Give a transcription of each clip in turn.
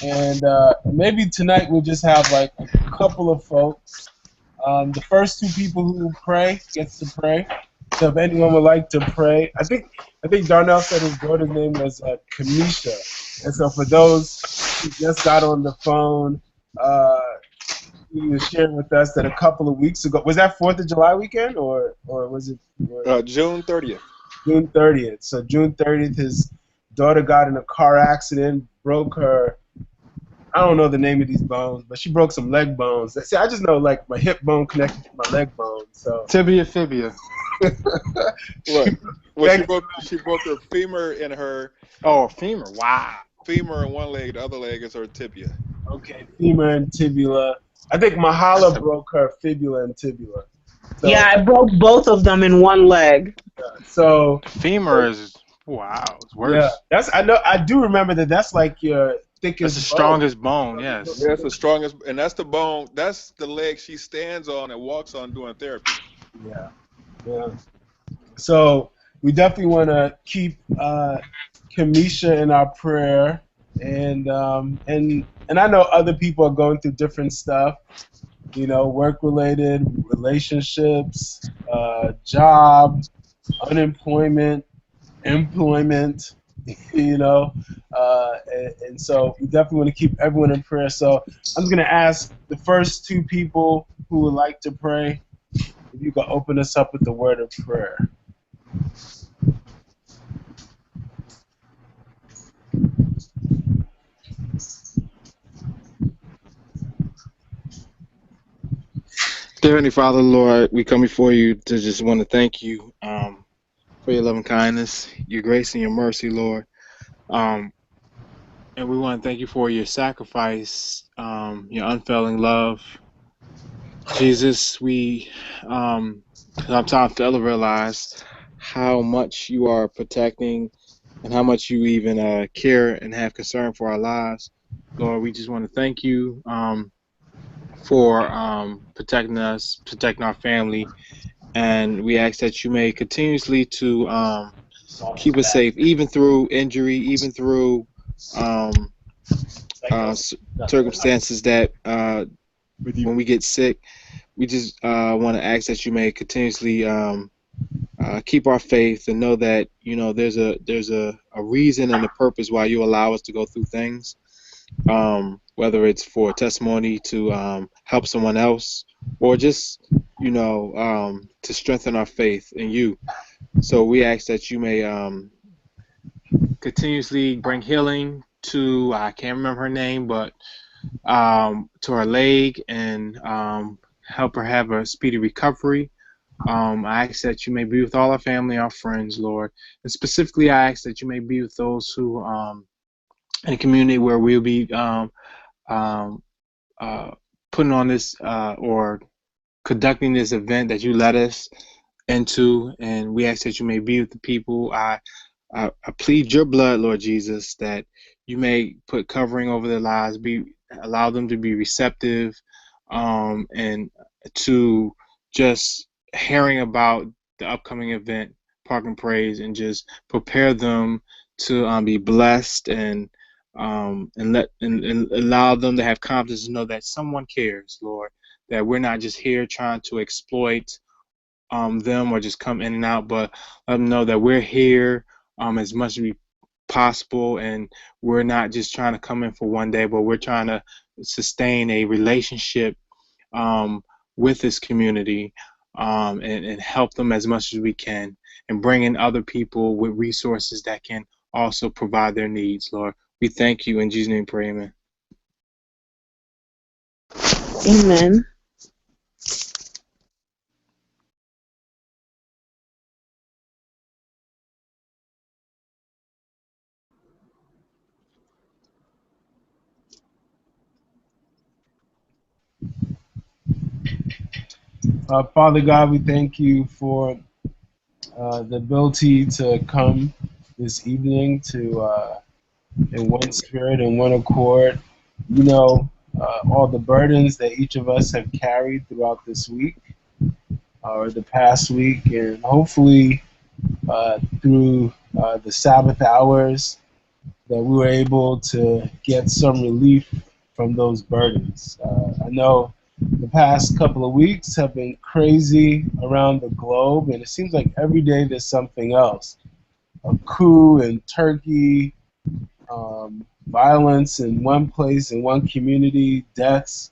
And maybe tonight we'll just have like a couple of folks. The first two people who pray gets to pray. So if anyone would like to pray, I think Darnell said his daughter's name was Kamisha. And so for those who just got on the phone, uh, he was sharing with us that a couple of weeks ago, was that 4th of July weekend or was it June 30th. June 30th? So June 30th, his daughter got in a car accident, broke her, I don't know the name of these bones, but she broke some leg bones. See, I just know like my hip bone connected to my leg bone. So Tibia, fibia. Right. Well, she broke her femur in her. Oh, femur. Wow. Femur in one leg, the other leg is her tibia. Okay, femur and tibula. I think Mahala broke her fibula and tibula. So, yeah, I broke both of them in one leg. So femur is it's worse. Yeah, I do remember that. That's like your thickest. That's the strongest bone. Yes. Yeah, that's the strongest, and that's the bone. That's the leg she stands on and walks on doing therapy. Yeah, yeah. So we definitely want to keep Kamisha in our prayer, and I know other people are going through different stuff. You know, work-related, relationships, job, unemployment, employment. You know, and so we definitely want to keep everyone in prayer. So I'm going to ask the first two people who would like to pray if you could open us up with the word of prayer. Dear Heavenly Father, Lord, we come before you to just want to thank you for your loving kindness, your grace, and your mercy, Lord. And we want to thank you for your sacrifice, your unfailing love. Jesus, we sometimes fail to realize how much you are protecting and how much you even care and have concern for our lives. Lord, we just want to thank you for protecting us, protecting our family, and we ask that you may continuously to keep us safe, even through injury, even through circumstances that when we get sick. We just want to ask that you may continuously keep our faith and know that there's a reason and a purpose why you allow us to go through things, whether it's for testimony to help someone else or just to strengthen our faith in you. So we ask that you may continuously bring healing to, I can't remember her name, but to her leg, and help her have a speedy recovery. I ask that you may be with all our family, our friends, Lord. And specifically, I ask that you may be with those who in a community where we'll be putting on this or conducting this event that you let us into, and we ask that you may be with the people. I plead your blood, Lord Jesus, that you may put covering over their lives, allow them to be receptive, and to just hearing about the upcoming event, Park and Praise, and just prepare them to be blessed and allow them to have confidence to know that someone cares, Lord, that we're not just here trying to exploit them or just come in and out, but let them know that we're here as much as possible, and we're not just trying to come in for one day, but we're trying to sustain a relationship with this community, and help them as much as we can, and bring in other people with resources that can also provide their needs, Lord. We thank you. In Jesus' name, pray, amen. Amen. Father God, we thank you for the ability to come this evening to in one spirit and one accord. You know, all the burdens that each of us have carried throughout this week or the past week, and hopefully through the Sabbath hours that we were able to get some relief from those burdens. I know the past couple of weeks have been crazy around the globe, and it seems like every day there's something else. A coup in Turkey, violence in one place, in one community, deaths.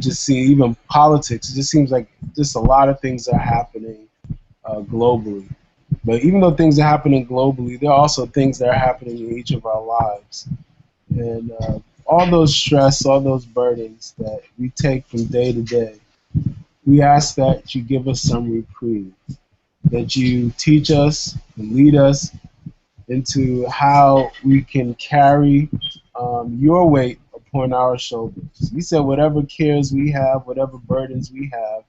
Just see even politics. It just seems like just a lot of things are happening globally. But even though things are happening globally, there are also things that are happening in each of our lives. And all those stress, all those burdens that we take from day to day, we ask that you give us some reprieve, that you teach us and lead us into how we can carry your weight upon our shoulders. You said whatever cares we have, whatever burdens we have,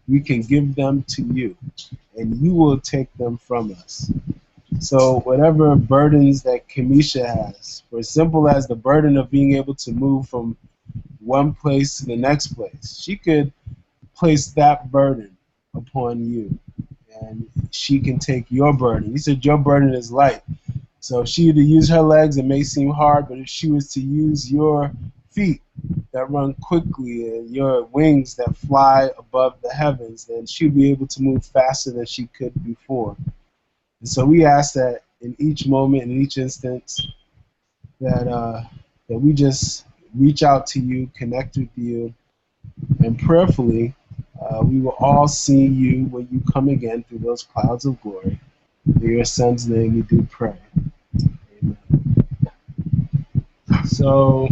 we can give them to you, and you will take them from us. So whatever burdens that Kamisha has, for as simple as the burden of being able to move from one place to the next place, she could place that burden upon you, and she can take your burden. You said your burden is light. So if she were to use her legs, it may seem hard, but if she was to use your feet that run quickly and your wings that fly above the heavens, then she'd be able to move faster than she could before. And so we ask that in each moment, in each instance, that we just reach out to you, connect with you, and prayerfully, we will all see you when you come again through those clouds of glory. In your son's name we do pray. Amen. So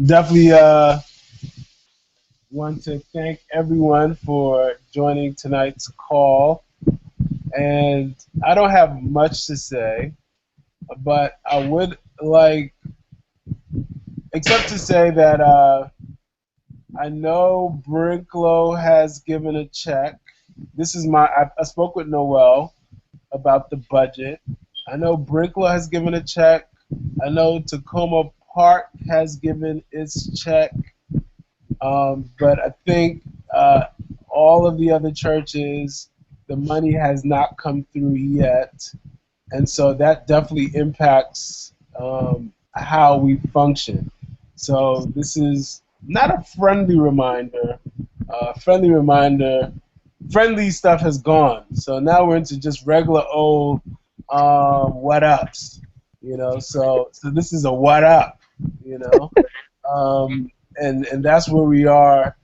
definitely want to thank everyone for joining tonight's call. And I don't have much to say, but I would like, except to say that I know Brinklow has given a check. This is I spoke with Noel about the budget. I know Brinklow has given a check. I know Tacoma Park has given its check. But I think all of the other churches, the money has not come through yet. And so that definitely impacts how we function. So this is not a friendly reminder. Friendly stuff has gone. So now we're into just regular old what ups. So this is a what up. You know, and that's where we are.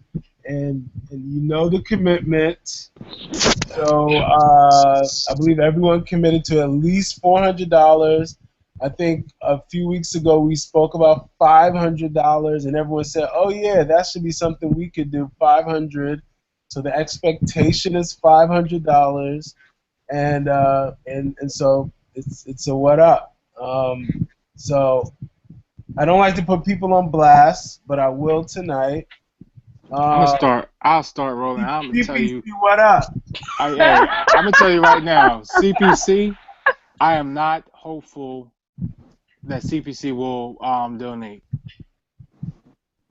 And you know the commitment. So I believe everyone committed to at least $400. I think a few weeks ago we spoke about $500, and everyone said, "Oh yeah, that should be something we could do." 500. So the expectation is $500, and so it's a what up. So I don't like to put people on blast, but I will tonight. I'll start rolling. I'm gonna tell you. CPC, what up? I'm gonna tell you right now. CPC. I am not hopeful that CPC will donate.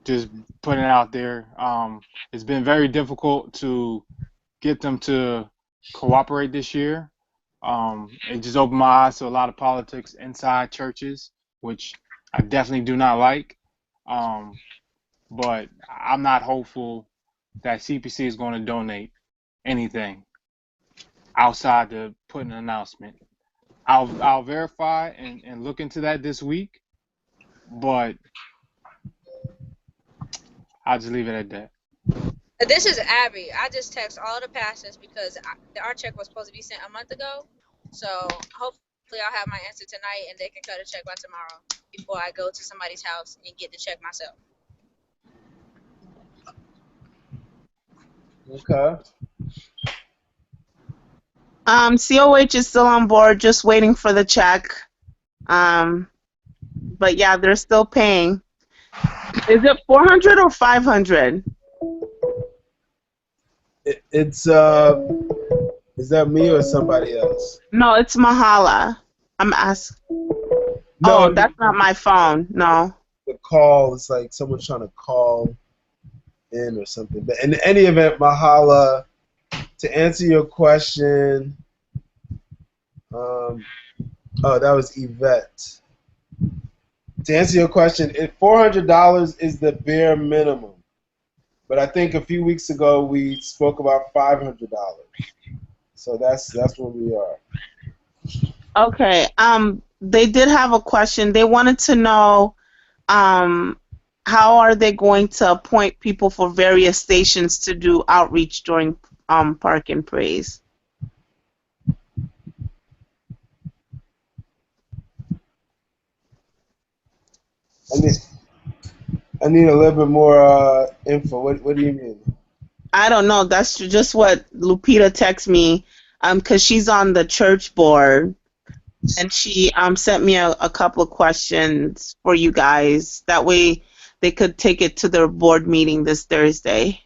Just putting it out there. It's been very difficult to get them to cooperate this year. It just opened my eyes to a lot of politics inside churches, which I definitely do not like. But I'm not hopeful that CPC is going to donate anything outside to put an announcement. I'll verify and look into that this week, but I'll just leave it at that. This is Abby. I just text all the pastors because our check was supposed to be sent a month ago. So hopefully I'll have my answer tonight and they can cut a check by tomorrow before I go to somebody's house and get the check myself. Okay. COH is still on board, just waiting for the check. But yeah, they're still paying. Is it 400 or 500? It's is that me or somebody else? No, it's Mahala. I'm asking. No, Oh, that's not my phone. No. the call. It's like someone's trying to call in or something. But in any event, Mahala, to answer your question, Oh, that was Yvette. To answer your question, $400 is the bare minimum. But I think a few weeks ago we spoke about $500. So that's where we are. Okay. They did have a question. They wanted to know, how are they going to appoint people for various stations to do outreach during Park and Praise? I need I need a little bit more info. What do you mean? I don't know. That's just what Lupita texted me. Because she's on the church board, and she sent me a couple of questions for you guys. That way, they could take it to their board meeting this Thursday.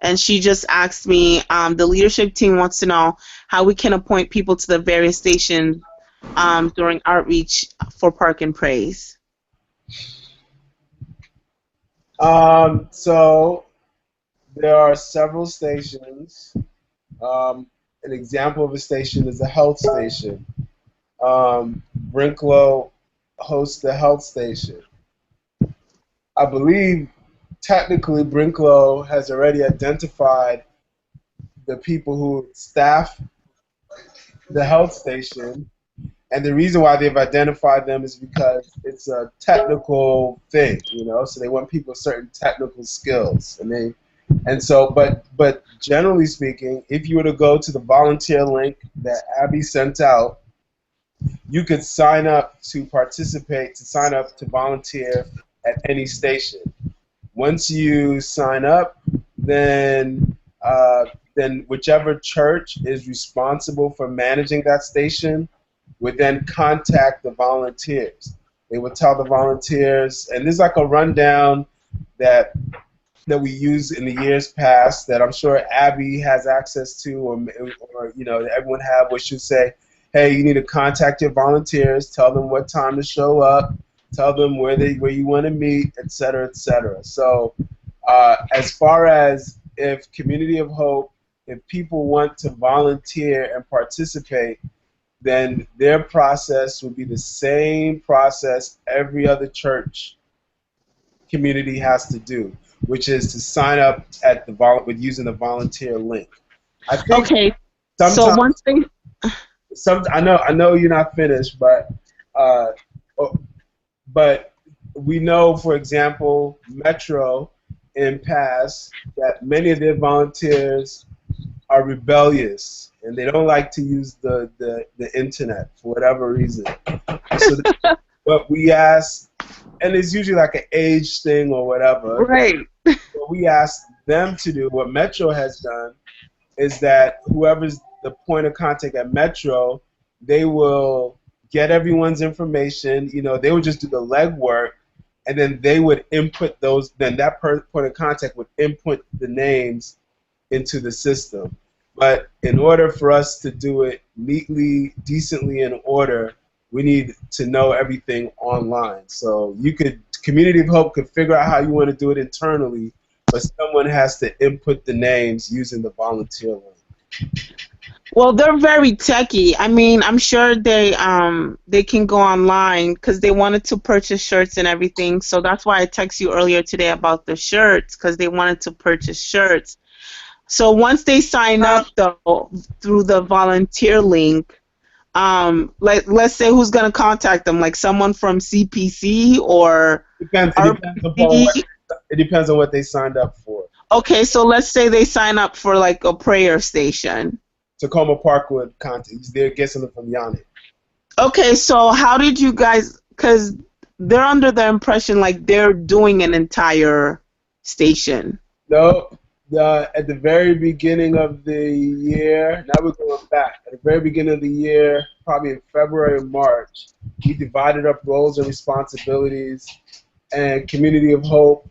And she just asked me, the leadership team wants to know how we can appoint people to the various stations during outreach for Park and Praise. So there are several stations. An example of a station is a health station. Brinklow hosts the health station. I believe technically Brinklow has already identified the people who staff the health station, and the reason why they've identified them is because it's a technical thing, so they want people with certain technical skills, but generally speaking, if you were to go to the volunteer link that Abby sent out, you could sign up to participate, to sign up to volunteer at any station. Once you sign up, then whichever church is responsible for managing that station would then contact the volunteers. They would tell the volunteers, and there's like a rundown that we use in the years past that I'm sure Abby has access to, or that everyone have, which should say, hey, you need to contact your volunteers, tell them what time to show up, tell them where you want to meet, et cetera, et cetera. So as far as if Community of Hope, if people want to volunteer and participate, then their process would be the same process every other church community has to do, which is to sign up at with using the volunteer link. I think Okay. So sometimes once they I know you're not finished, uh, but we know, for example, Metro in past that many of their volunteers are rebellious and they don't like to use the internet for whatever reason. So what we ask, and it's usually like an age thing or whatever. right. What we ask them to do, what Metro has done, is that whoever's the point of contact at Metro, they will get everyone's information. They would just do the legwork, and then they would input those. Then that point of contact would input the names into the system. But in order for us to do it neatly, decently, in order, we need to know everything online. So Community of Hope could figure out how you want to do it internally, but someone has to input the names using the volunteer link. Well, they're very techy. I mean, I'm sure they can go online because they wanted to purchase shirts and everything. So that's why I texted you earlier today about the shirts, because they wanted to purchase shirts. So once they sign up though through the volunteer link, like let's say who's gonna contact them, like someone from CPC or It depends on what they signed up for. Okay, so let's say they sign up for like a prayer station. Tacoma Parkwood contact. They're guessing it from Yanni. Okay, so how did you guys? Because they're under the impression like they're doing an entire station. No. At the very beginning of the year, now we're going back. At the very beginning of the year, probably in February or March, we divided up roles and responsibilities, and Community of Hope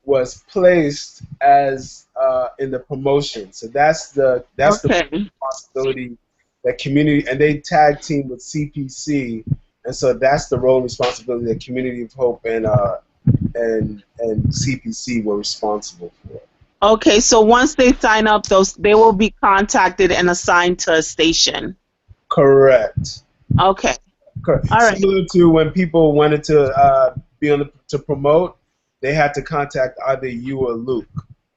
was placed as in the promotion. So that's the responsibility that community, and they tag team with CPC, and so that's the role and responsibility that Community of Hope and CPC were responsible for. Okay, so once they sign up, they will be contacted and assigned to a station. Correct. Okay. Correct. All right. Similar to when people wanted to be on to promote, they had to contact either you or Luke.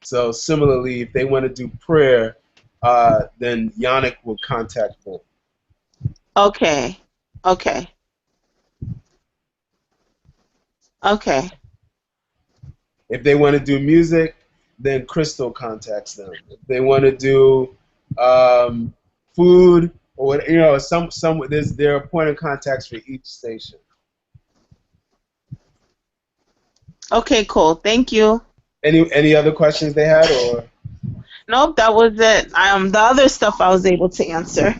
So similarly, if they want to do prayer, then Yannick will contact them. Okay. Okay. Okay. If they want to do music, then Crystal contacts them. If they want to do food or what, some there are point of contacts for each station. Okay, cool. Thank you. Any other questions they had or? Nope, that was it. The other stuff I was able to answer.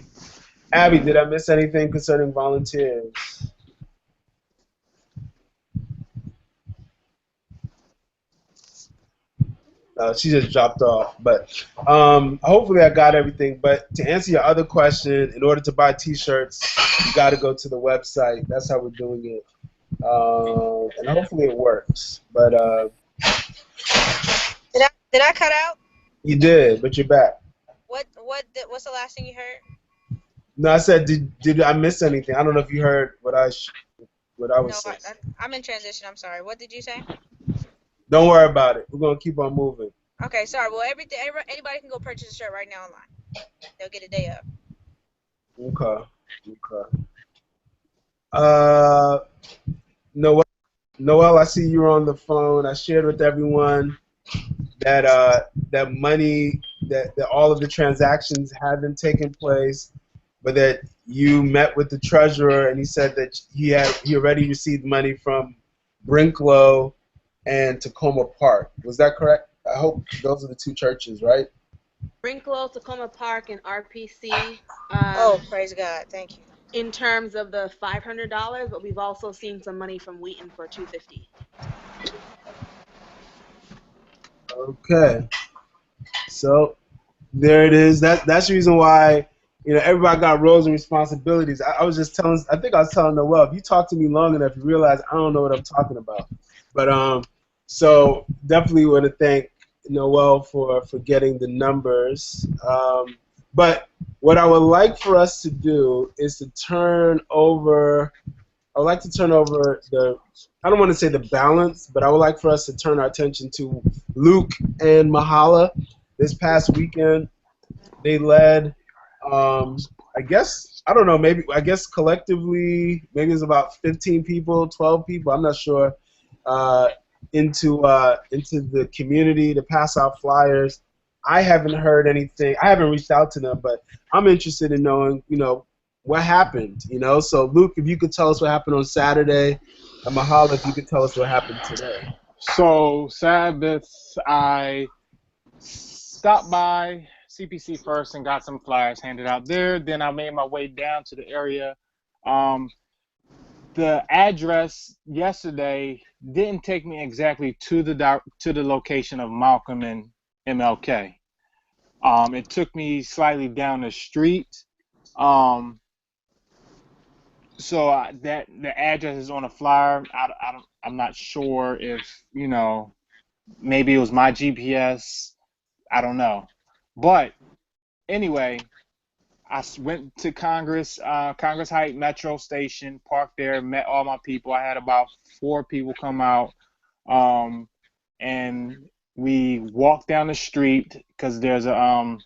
Abby, did I miss anything concerning volunteers? She just dropped off, but hopefully I got everything. But to answer your other question, in order to buy T-shirts, you got to go to the website. That's how we're doing it, and hopefully it works. But Did I cut out? you did, but you're back. What's the last thing you heard? No, I said, did I miss anything? I don't know if you heard what I No, was saying. I'm in transition. I'm sorry. What did you say? Don't worry about it. We're gonna keep on moving. Okay, sorry. Well, anybody can go purchase a shirt right now online. They'll get a day up. Okay. Okay. Uh, Noel, I see you're on the phone. I shared with everyone that money that all of the transactions haven't taken place, but that you met with the treasurer and he said that he already received money from Brinklow and Tacoma Park. Was that correct? I hope those are the two churches, right? Brinklow, Tacoma Park, and RPC. Oh, praise God. Thank you. In terms of the $500, but we've also seen some money from Wheaton for $250. Okay. So there it is. That's the reason why everybody got roles and responsibilities. I was just telling. I think I was telling Noel, if you talk to me long enough, you realize I don't know what I'm talking about. But so definitely want to thank Noel for getting the numbers. But what I would like for us to do is to turn over. I would like to turn over I don't want to say the balance, but I would like for us to turn our attention to Luke and Mahala. This past weekend, they led, I guess, I don't know, I guess collectively, maybe it's about 15 people, 12 people, I'm not sure, into the community to pass out flyers. I haven't heard anything. I haven't reached out to them, but I'm interested in knowing, what happened, So, Luke, if you could tell us what happened on Saturday, and Mahala, if you could tell us what happened today. So Sabbath, I stopped by CPC first and got some flyers handed out there. Then I made my way down to the area. The address yesterday didn't take me exactly to the location of Malcolm and MLK. It took me slightly down the street. So that the address is on a flyer. I'm not sure if maybe it was my GPS. I don't know. But anyway, I went to Congress Heights Metro Station, parked there, met all my people. I had about 4 people come out, and we walked down the street because there's a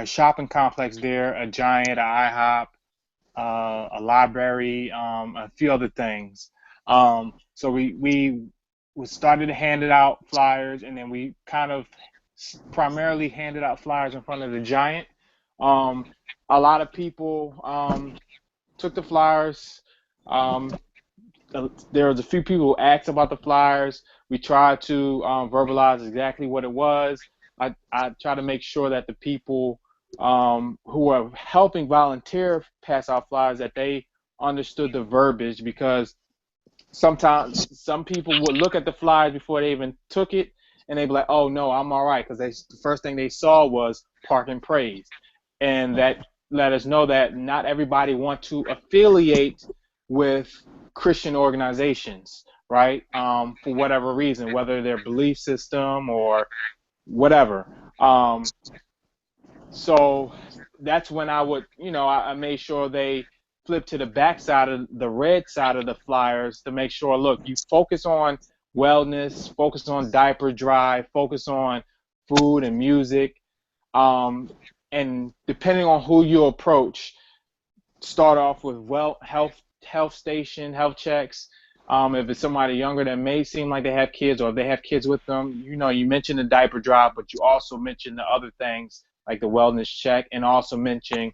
shopping complex there, a Giant, a IHOP, a library, a few other things. So we started to hand it out flyers, and then we kind of primarily handed out flyers in front of the Giant. A lot of people took the flyers. There was a few people who asked about the flyers. We tried to verbalize exactly what it was. I try to make sure that the people who are helping volunteer pass out flyers, that they understood the verbiage, because sometimes some people would look at the flyers before they even took it, and they'd be like, oh no, I'm all right, because the first thing they saw was Park and Praise. And that let us know that not everybody want to affiliate with Christian organizations, right? For whatever reason, whether their belief system or whatever. So that's when I would, I made sure they flip to the back side of the red side of the flyers to make sure, look, you focus on wellness, focus on diaper drive, focus on food and music. Um, and depending on who you approach, start off with health station, health checks. If it's somebody younger that may seem like they have kids, or if they have kids with them, you mentioned the diaper drop, but you also mentioned the other things like the wellness check, and also mentioning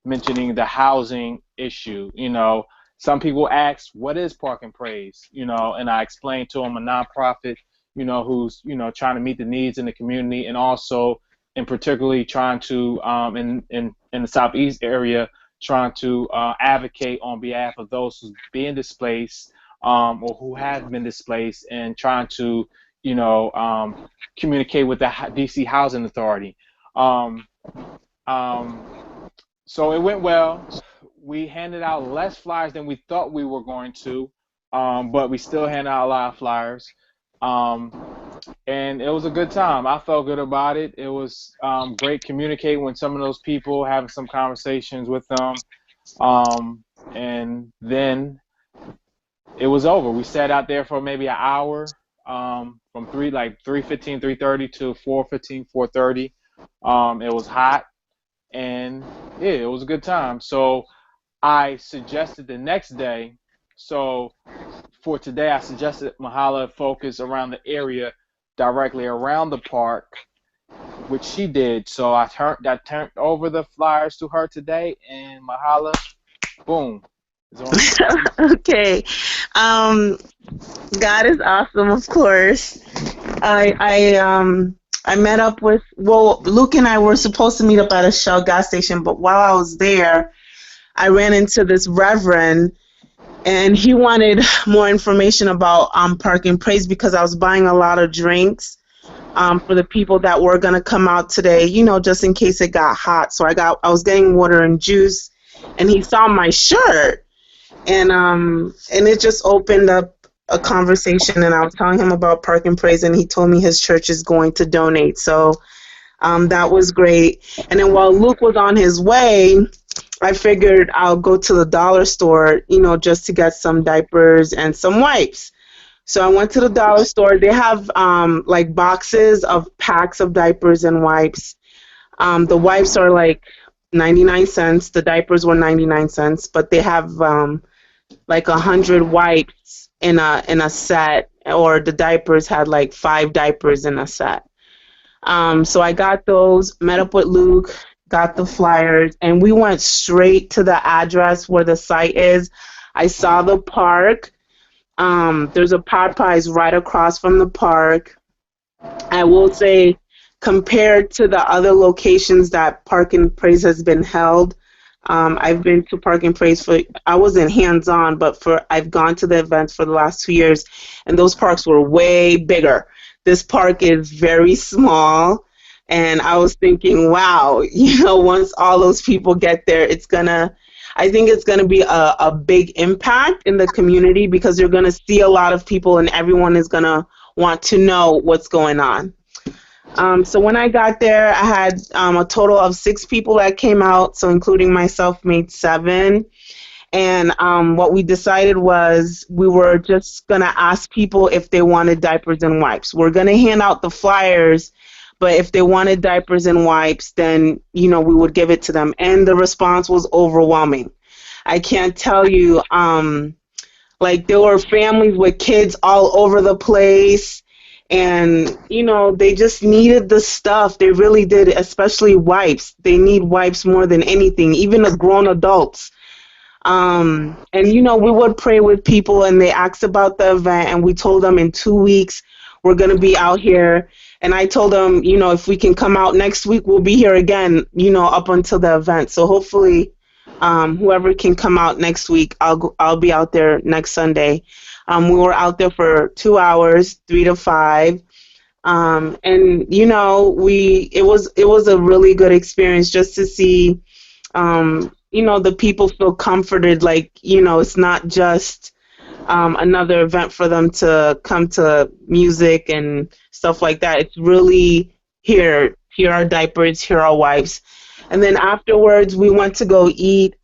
the housing issue. Some people ask, what is Park and Praise? And I explained to them a nonprofit, who's, trying to meet the needs in the community, and also in particularly trying to, in the Southeast area, trying to advocate on behalf of those who's being displaced, or who have been displaced, and trying to, communicate with the DC Housing Authority. Um, um, so it went well. We handed out less flyers than we thought we were going to, but we still handed out a lot of flyers. Um, and it was a good time. I felt good about it. It was great communicating with some of those people, having some conversations with them. And then it was over. We sat out there for maybe an hour, from 3:15, 3:30 to 4:15, 4:30. It was hot, and yeah, it was a good time. So I suggested the next day. So for today, I suggested Mahala focus around the area directly around the park, which she did. So I turned over the flyers to her today, and Mahala, boom, is on you. Okay. Um, God is awesome, of course. I met up with, well, Luke and I were supposed to meet up at a Shell gas station, but while I was there, I ran into this reverend, and he wanted more information about Park and Praise, because I was buying a lot of drinks for the people that were gonna come out today, just in case it got hot. So I was getting water and juice, and he saw my shirt, and it just opened up a conversation, and I was telling him about Park and Praise, and he told me his church is going to donate. So that was great. And then while Luke was on his way, I figured I'll go to the dollar store, just to get some diapers and some wipes. So I went to the dollar store. They have like boxes of packs of diapers and wipes. The wipes are like 99 cents. The diapers were 99 cents, but they have like 100 wipes in a set, or the diapers had like 5 diapers in a set. So I got those, met up with Luke, got the flyers, and we went straight to the address where the site is. I saw the park. There's a Popeyes right across from the park. I will say, compared to the other locations that Park and Praise has been held, I've been to Park and Praise I wasn't hands-on, but I've gone to the events for the last 2 years, and those parks were way bigger. This park is very small, and I was thinking, wow, once all those people get there, I think it's gonna be a big impact in the community, because you're gonna see a lot of people, and everyone is gonna want to know what's going on. So when I got there, I had a total of 6 people that came out, so including myself made 7. And what we decided was we were just going to ask people if they wanted diapers and wipes. We're going to hand out the flyers, but if they wanted diapers and wipes, then, we would give it to them. And the response was overwhelming. I can't tell you, like there were families with kids all over the place. And, they just needed the stuff. They really did, especially wipes. They need wipes more than anything, even the grown adults. And, we would pray with people, and they asked about the event, and we told them in 2 weeks we're going to be out here. And I told them, if we can come out next week, we'll be here again, up until the event. So hopefully whoever can come out next week, I'll be out there next Sunday. We were out there for 2 hours, 3 to 5, and it was a really good experience just to see, the people feel comforted. Like it's not just another event for them to come to music and stuff like that. It's really here here are diapers, here are wipes. And then afterwards, we went to go eat.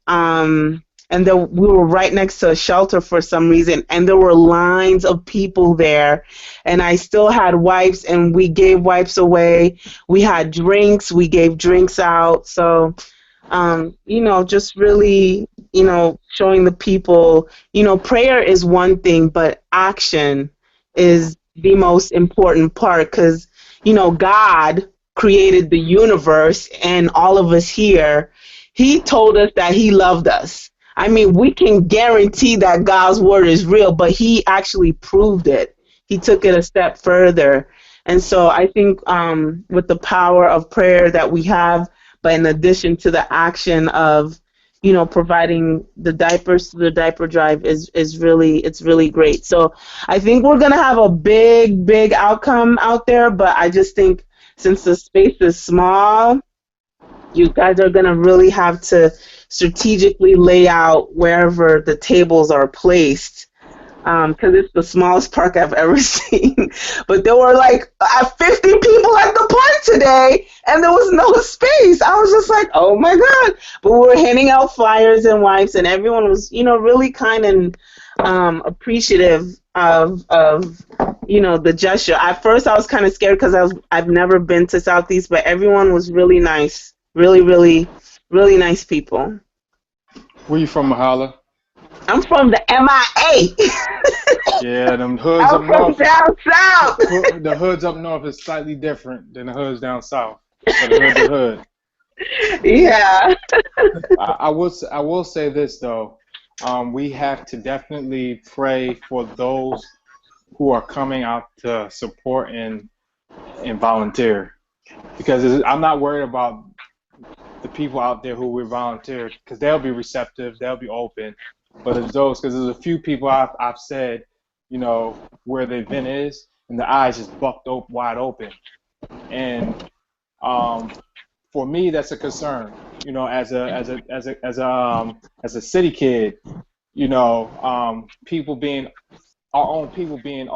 And then we were right next to a shelter for some reason, and there were lines of people there. And I still had wipes, and we gave wipes away. We had drinks, we gave drinks out. So just really, showing the people, prayer is one thing, but action is the most important part because, God created the universe and all of us here. He told us that He loved us. I mean, we can guarantee that God's word is real, but He actually proved it. He took it a step further. And so I think with the power of prayer that we have, but in addition to the action of, providing the diapers to the diaper drive is really, it's really great. So I think we're going to have a big, big outcome out there, but I just think since the space is small, you guys are going to really have to strategically lay out wherever the tables are placed because it's the smallest park I've ever seen. But there were like 50 people at the park today, and there was no space. I was just like, oh my God. But we were handing out flyers and wipes, and everyone was, really kind and appreciative of the gesture. At first, I was kind of scared because I've never been to Southeast, but everyone was really nice, really, really, really nice people. Where you from, Mahala? I'm from the MIA. Yeah, them hoods I'm up from north. down south. The hoods up north is slightly different than the hoods down south. But the hood to hood. Yeah. I will say this though, we have to definitely pray for those who are coming out to support and volunteer, because I'm not worried about the people out there who will volunteer because they'll be receptive, they'll be open. But it's those, because there's a few people I've said, where the event is, and the eyes just bucked wide open, and for me that's a concern. As a city kid, people being our own people being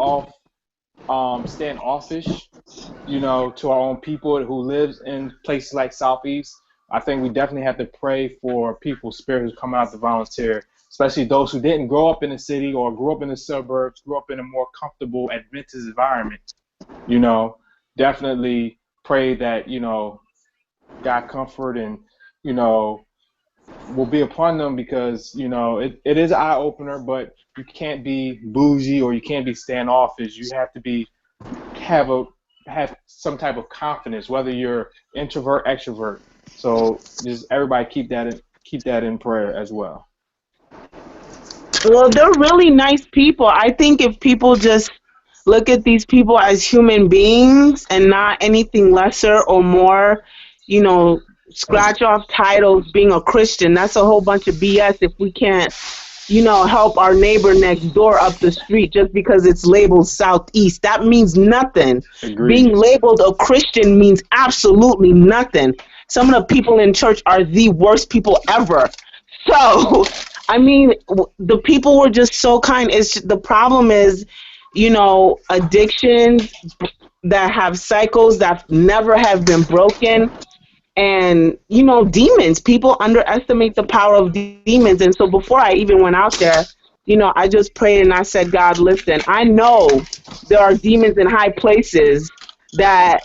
standoffish, to our own people who lives in places like Southeast. I think we definitely have to pray for people's spirit who come out to volunteer, especially those who didn't grow up in the city or grew up in the suburbs, grew up in a more comfortable Adventist environment. Definitely pray that, God comfort and, will be upon them, because, it is an eye opener, but you can't be bougie or you can't be standoffish. You have to have some type of confidence, whether you're introvert, extrovert. So just everybody keep that in prayer as well. Well, they're really nice people. I think if people just look at these people as human beings and not anything lesser or more, scratch off titles being a Christian, that's a whole bunch of BS if we can't, help our neighbor next door up the street just because it's labeled Southeast. That means nothing. Agreed. Being labeled a Christian means absolutely nothing. Some of the people in church are the worst people ever. So, I mean, the people were just so kind. The problem is, addictions that have cycles that never have been broken, and demons. People underestimate the power of demons. And so before I even went out there, I just prayed and I said, God, listen, I know there are demons in high places that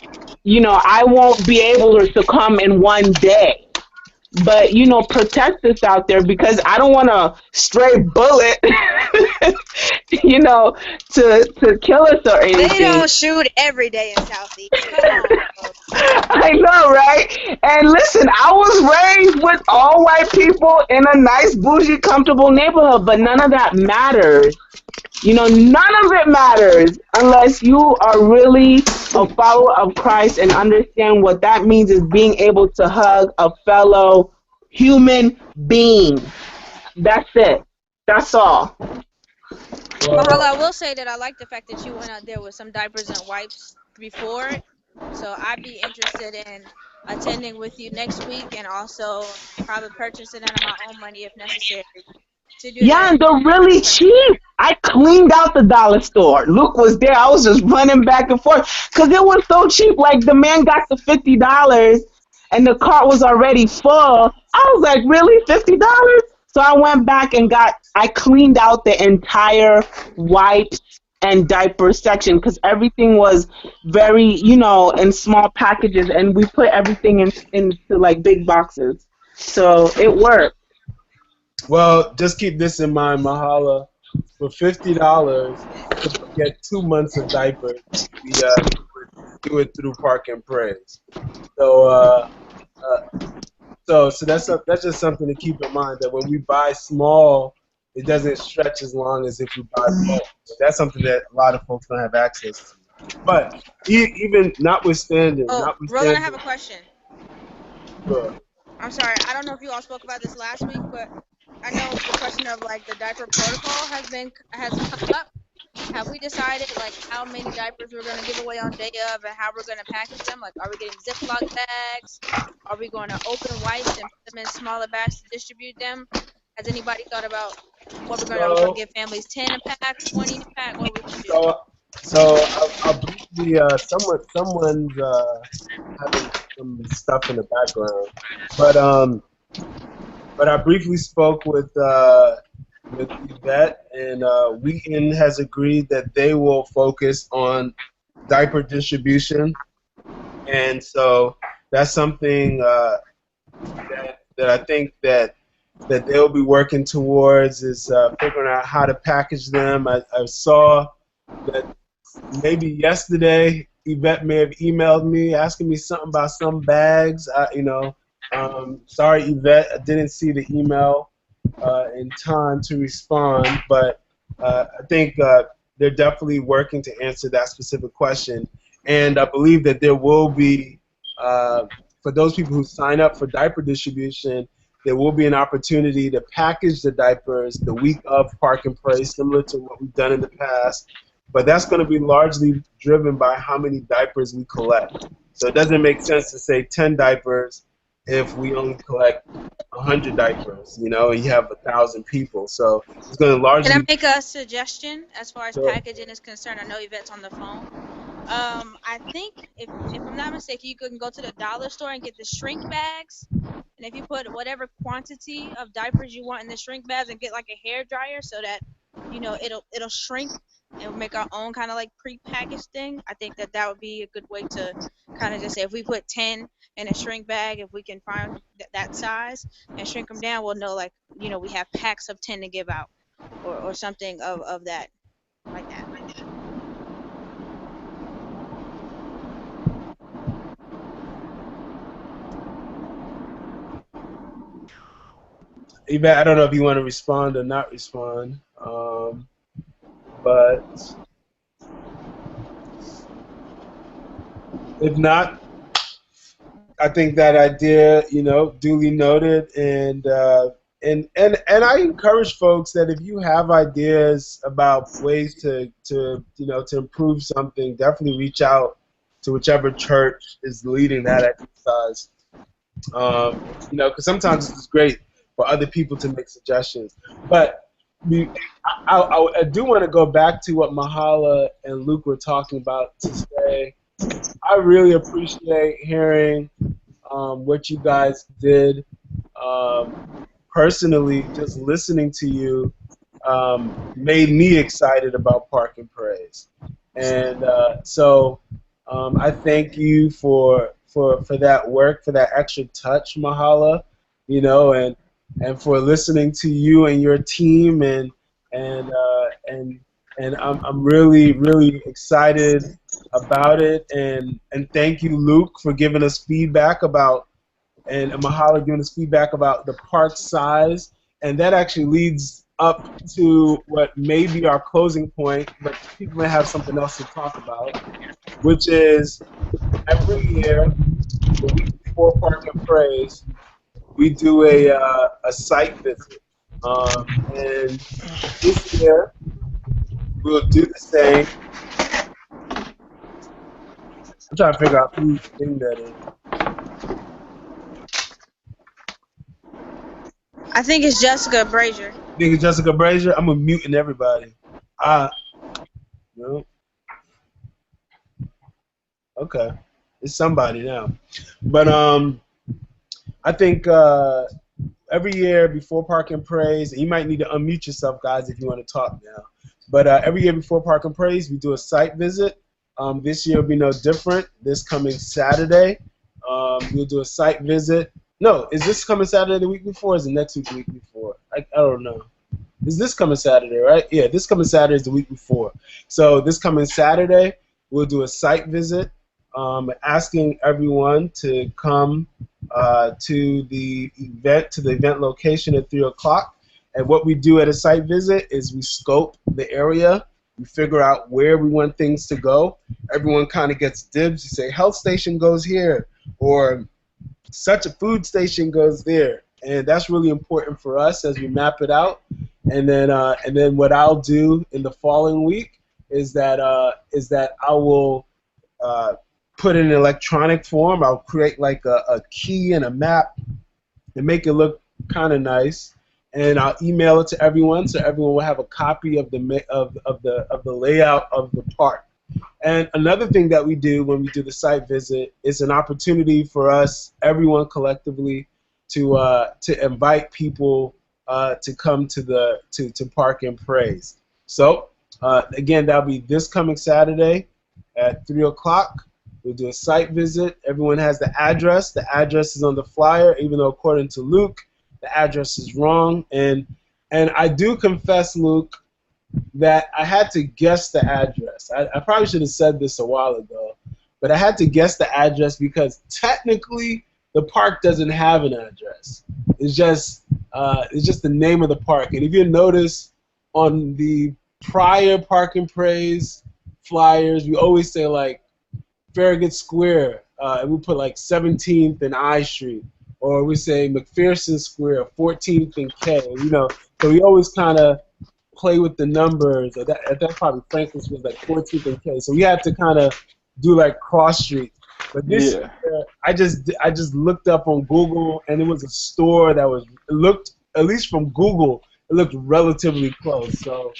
I won't be able to succumb in one day. But protect us out there, because I don't want a stray bullet, to kill us or anything. They don't shoot every day in Southeast. Come on, folks. I know, right? And listen, I was raised with all white people in a nice, bougie, comfortable neighborhood, but none of that matters. None of it matters unless you are really a follower of Christ and understand what that means is being able to hug a fellow human being. That's it. That's all. Well, I will say that I like the fact that you went out there with some diapers and wipes before it. So I'd be interested in attending with you next week, and also probably purchasing it on my own money if necessary. To do Yeah, that. and they're really cheap. I cleaned out the dollar store. Luke was there. I was just running back and forth because it was so cheap. Like the man got the $50 and the cart was already full. I was like, really, $50? So I went back and I cleaned out the entire wipes and diaper section because everything was very, in small packages, and we put everything into like big boxes. So it worked. Well, just keep this in mind, Mahala. For $50, you could get 2 months of diapers. We do it through Park and Praise. So so that's just something to keep in mind, that when we buy small, it doesn't stretch as long as if we buy bulk. So that's something that a lot of folks don't have access to. But even notwithstanding, Oh, Roland, I have a question. Sure. I'm sorry, I don't know if you all spoke about this last week, but I know the question of like the diaper protocol has come up. Have we decided like how many diapers we're gonna give away on day of and how we're gonna package them? Like, are we getting Ziploc bags? Are we going to open wipes and put them in smaller bags to distribute them? Has anybody thought about what we're gonna? Are we gonna give families 10 a pack, 20 a pack? What are we gonna do? So I'll briefly. Someone's having some stuff in the background, but I briefly spoke with Yvette, and Wheaton has agreed that they will focus on diaper distribution, and so that's something that I think that they'll be working towards, is figuring out how to package them. I saw that maybe yesterday Yvette may have emailed me asking me something about some bags. Sorry, Yvette, I didn't see the email in time to respond, but I think they're definitely working to answer that specific question. And I believe that there will be, for those people who sign up for diaper distribution, there will be an opportunity to package the diapers the week of Park and Pray, similar to what we've done in the past. But that's going to be largely driven by how many diapers we collect. So it doesn't make sense to say 10 diapers if we only collect 100 diapers, and you have 1,000 people. So it's going to largely. Can I make a suggestion as far as Sure. packaging is concerned? I know Yvette's on the phone. I think if I'm not mistaken, you can go to the dollar store and get the shrink bags. And if you put whatever quantity of diapers you want in the shrink bags and get like a hair dryer so that it'll shrink and make our own kind of like pre-packaged thing, I think that would be a good way to kind of just say, if we put 10 in a shrink bag, if we can find that size and shrink them down, we'll know, like, we have packs of 10 to give out, or something of that, like that. Yvette, I don't know if you want to respond or not respond, but if not, I think that idea, duly noted, and I encourage folks that if you have ideas about ways to improve something, definitely reach out to whichever church is leading that exercise. Because sometimes it's great for other people to make suggestions, but I do want to go back to what Mahala and Luke were talking about to say. I really appreciate hearing what you guys did. Personally, just listening to you made me excited about Park and Praise, and so I thank you for that work, for that extra touch, Mahala, and for listening to you and your team, and I'm really, really excited about it, and thank you, Luke, for giving us feedback about, and Mahala giving us feedback about the park size, and that actually leads up to what may be our closing point, but people may have something else to talk about, which is every year, the week before Park and Praise, we do a site visit, and this year we'll do the same. I'm trying to figure out whose thing that is. I think it's Jessica Brazier. You think it's Jessica Brazier? I'm muting everybody. Uh, no. Okay. It's somebody now. But I think every year before Park and Praise, and you might need to unmute yourself, guys, if you want to talk now. But every year before Park and Praise, we do a site visit. This year will be no different. This coming Saturday, we'll do a site visit. No, is this coming Saturday the week before? Or is it next week the week before? I don't know. Is this coming Saturday, right? Yeah, this coming Saturday is the week before. So this coming Saturday, we'll do a site visit, asking everyone to come to the event location at 3 o'clock. And what we do at a site visit is we scope the area. We figure out where we want things to go. Everyone kind of gets dibs. You say, health station goes here, or such a food station goes there. And that's really important for us as we map it out. And then what I'll do in the following week is that I will put in an electronic form. I'll create like a key and a map and make it look kind of nice, and I'll email it to everyone so everyone will have a copy of the layout of the park. And another thing that we do when we do the site visit is an opportunity for us, everyone collectively, to invite people to come to Park and Praise. So again, that'll be this coming Saturday at 3 o'clock. We'll do a site visit. Everyone has the address. The address is on the flyer, even though according to Luke, the address is wrong. And I do confess, Luke, that I had to guess the address. I probably should have said this a while ago, but I had to guess the address because technically the park doesn't have an address. It's just the name of the park. And if you notice on the prior Park and Praise flyers, we always say like Farragut Square, and we put like 17th and I Street, or we say McPherson Square, 14th and K. So we always kind of play with the numbers. That probably Franklin's was like 14th and K. So we had to kind of do like cross street. But this year, I just looked up on Google, and it was a store that it looked, at least from Google, it looked relatively close. So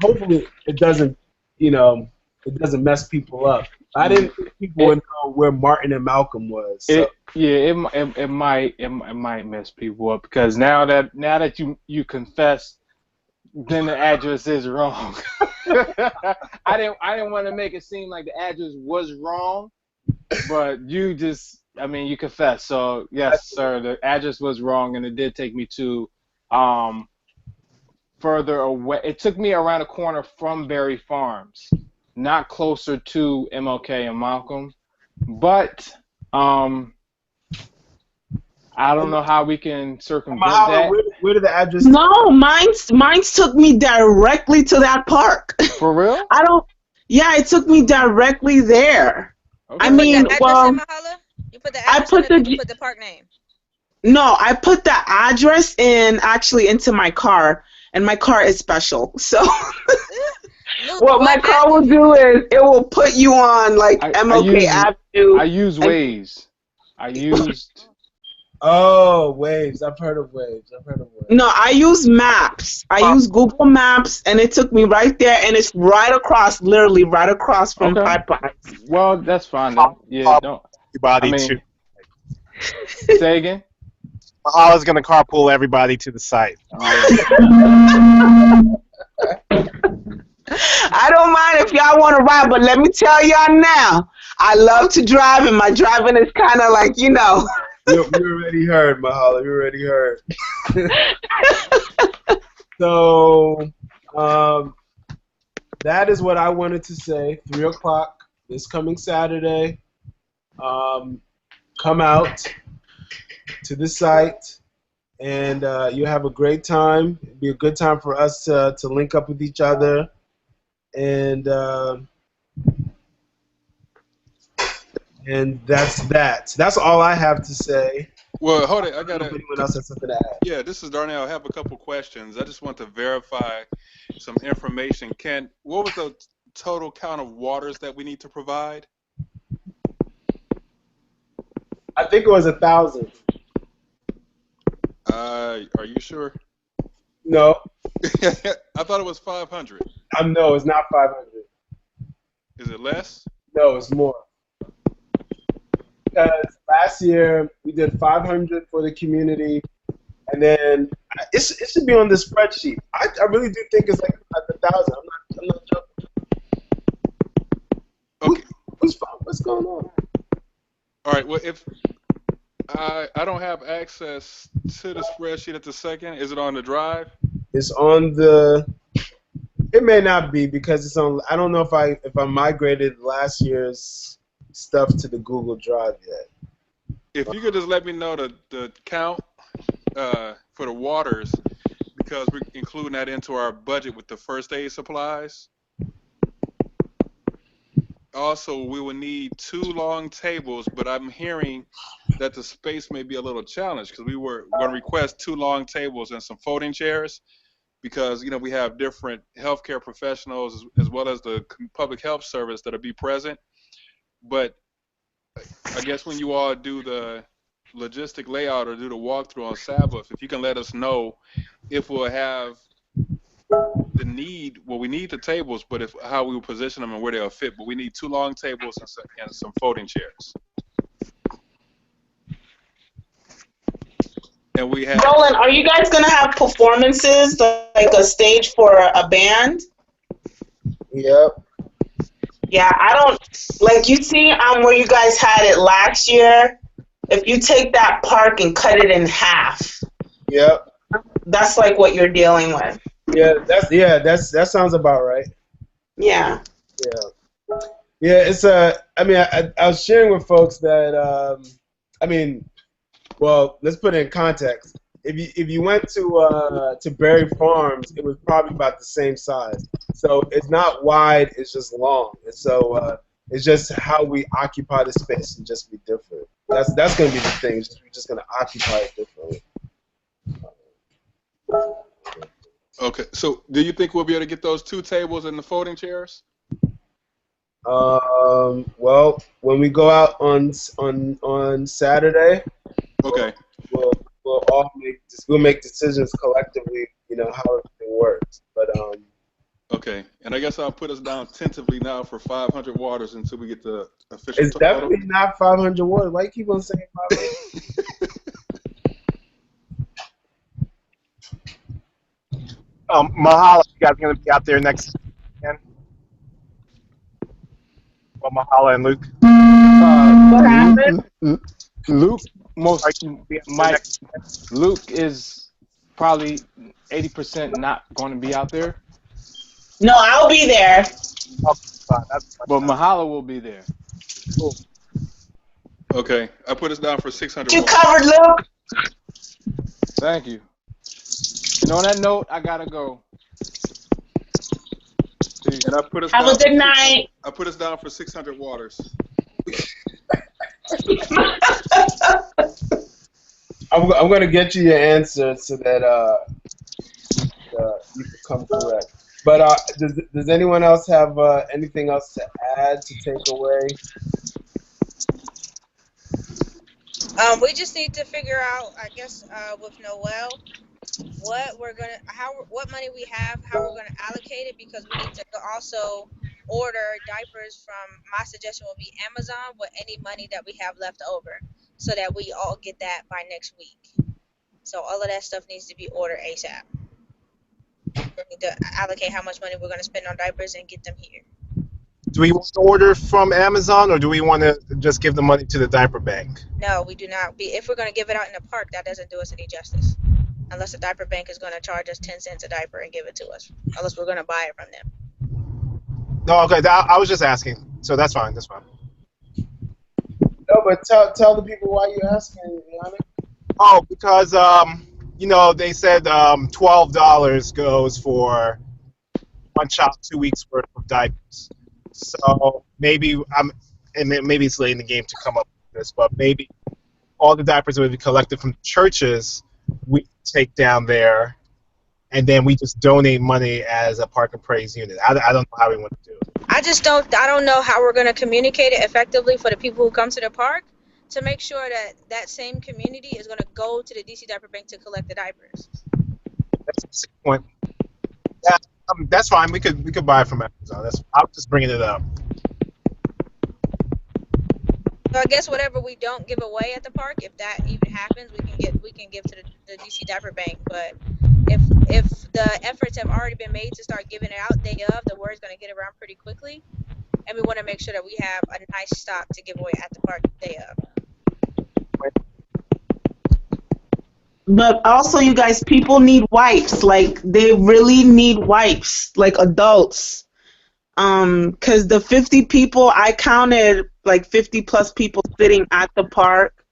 hopefully it doesn't mess people up. I didn't think people would know where Martin and Malcolm was. So. It might mess people up because now that you confess, then the address is wrong. I didn't want to make it seem like the address was wrong, but you confess. So yes, sir, the address was wrong, and it did take me to further away. It took me around a corner from Berry Farms, not closer to MLK and Malcolm, but I don't know how we can circumvent that. Where did the address? No, mine's took me directly to that park. For real? Yeah, it took me directly there. Okay. I mean, You put the address in, you put the park name. No, I put the address into my car, and my car is special. So what my car will do is it will put you on like MLK Avenue. I use Waze. Oh, Waves. I've heard of Waves. No, I use Maps. I use Google Maps, and it took me right there, and it's literally right across from Popeyes. Well, that's fine then. Yeah, don't. Everybody Say again? Mahala's going to carpool everybody to the site. I don't mind if y'all want to ride, but let me tell y'all now, I love to drive, and my driving is kind of like, You already heard, Mahala. You already heard. So, that is what I wanted to say. 3 o'clock this coming Saturday. Come out to the site, and you'll have a great time. It'll be a good time for us to link up with each other. And that's that. That's all I have to say. Well, hold it. Anyone else has something to add? Yeah, this is Darnell. I have a couple questions. I just want to verify some information. What was the total count of waters that we need to provide? I think it was 1,000. Are you sure? No, I thought it was 500. no, it's not 500. Is it less? No, it's more. Because last year we did 500 for the community, and then it should be on the spreadsheet. I really do think it's like 1,000. I'm not joking. Okay. What's going on? All right. Well, if I don't have access to the spreadsheet at the second, is it on the drive? It's on the. It may not be because it's on. I don't know if I migrated last year's stuff to the Google Drive yet. If you could just let me know the count for the waters, because we're including that into our budget with the first aid supplies. Also, we will need 2 long tables, but I'm hearing that the space may be a little challenged because we were going to request 2 long tables and some folding chairs because, you know, we have different healthcare professionals as well as the public health service that'll be present. But I guess when you all do the logistic layout or do the walkthrough on Sabbath, if you can let us know if we'll have the need, well, we need the tables, but if how we will position them and where they'll fit. But we need 2 long tables and some folding chairs. And we have. Roland, are you guys gonna have performances like a stage for a band? Yep. Yeah, I don't like you see where you guys had it last year. If you take that park and cut it in half, Yep. that's like what you're dealing with. That sounds about right. Yeah. Yeah. It's I mean, I was sharing with folks that I mean, well, let's put it in context. If you went to Berry Farms, it was probably about the same size. So it's not wide; it's just long. And so it's just how we occupy the space and just be different. That's going to be the thing. We're just going to occupy it differently. Okay. So do you think we'll be able to get those 2 tables and the folding chairs? Well, when we go out on Saturday, Okay. we'll all make decisions collectively. You know how everything works. But Okay. And I guess I'll put us down tentatively now for 500 waters until we get the official. It's definitely not 500 waters. Why you keep on saying 500? Mahalo, you guys gonna be out there next weekend? Well, Mahalo and Luke. What happened? Luke, Next Luke is probably 80% not going to be out there, No, I'll be there. that's fine. but Mahalo will be there. Cool. Okay. I put us down for 600 You waters. covered, Luke. Thank you. And on that note, I gotta go. Peace. And I put us Have down a good for night. I put us down for 600 waters. I'm going to get you your answer so that you can come correct. But does anyone else have anything else to add, to take away? We just need to figure out, I guess, with Noel, what money we have, how we're gonna allocate it, because we need to also order diapers from. My suggestion will be Amazon with any money that we have left over, so that we all get that by next week. So all of that stuff needs to be ordered ASAP. We need to allocate how much money we're gonna spend on diapers and get them here. Do we want to order from Amazon or do we want to just give the money to the diaper bank? No, we do not. If we're gonna give it out in the park, that doesn't do us any justice. Unless the diaper bank is gonna charge us 10 cents a diaper and give it to us. Unless we're gonna buy it from them. No, okay. I was just asking, so that's fine. That's fine. No, but tell the people why you're asking, Yannick. Oh, because they said $12 goes for one child, 2 weeks worth of diapers. So maybe maybe it's late in the game to come up with this, but maybe all the diapers that would be collected from the churches we take down there, and then we just donate money as a Park and Praise unit. I don't know how we want to do it. I don't know how we're gonna communicate it effectively for the people who come to the park to make sure that that same community is gonna go to the DC Diaper Bank to collect the diapers. That's 6 point. Yeah, that's fine. We could buy it from Amazon. I was just bringing it up. So I guess whatever we don't give away at the park, if that even happens, we can give to the DC Diaper Bank. But if the efforts have already been made to start giving it out day of, the word's gonna get around pretty quickly, and we want to make sure that we have a nice stock to give away at the park day of. But also, you guys, people need wipes. Like, they really need wipes, like adults. Because the 50 people, I counted like 50 plus people sitting at the park,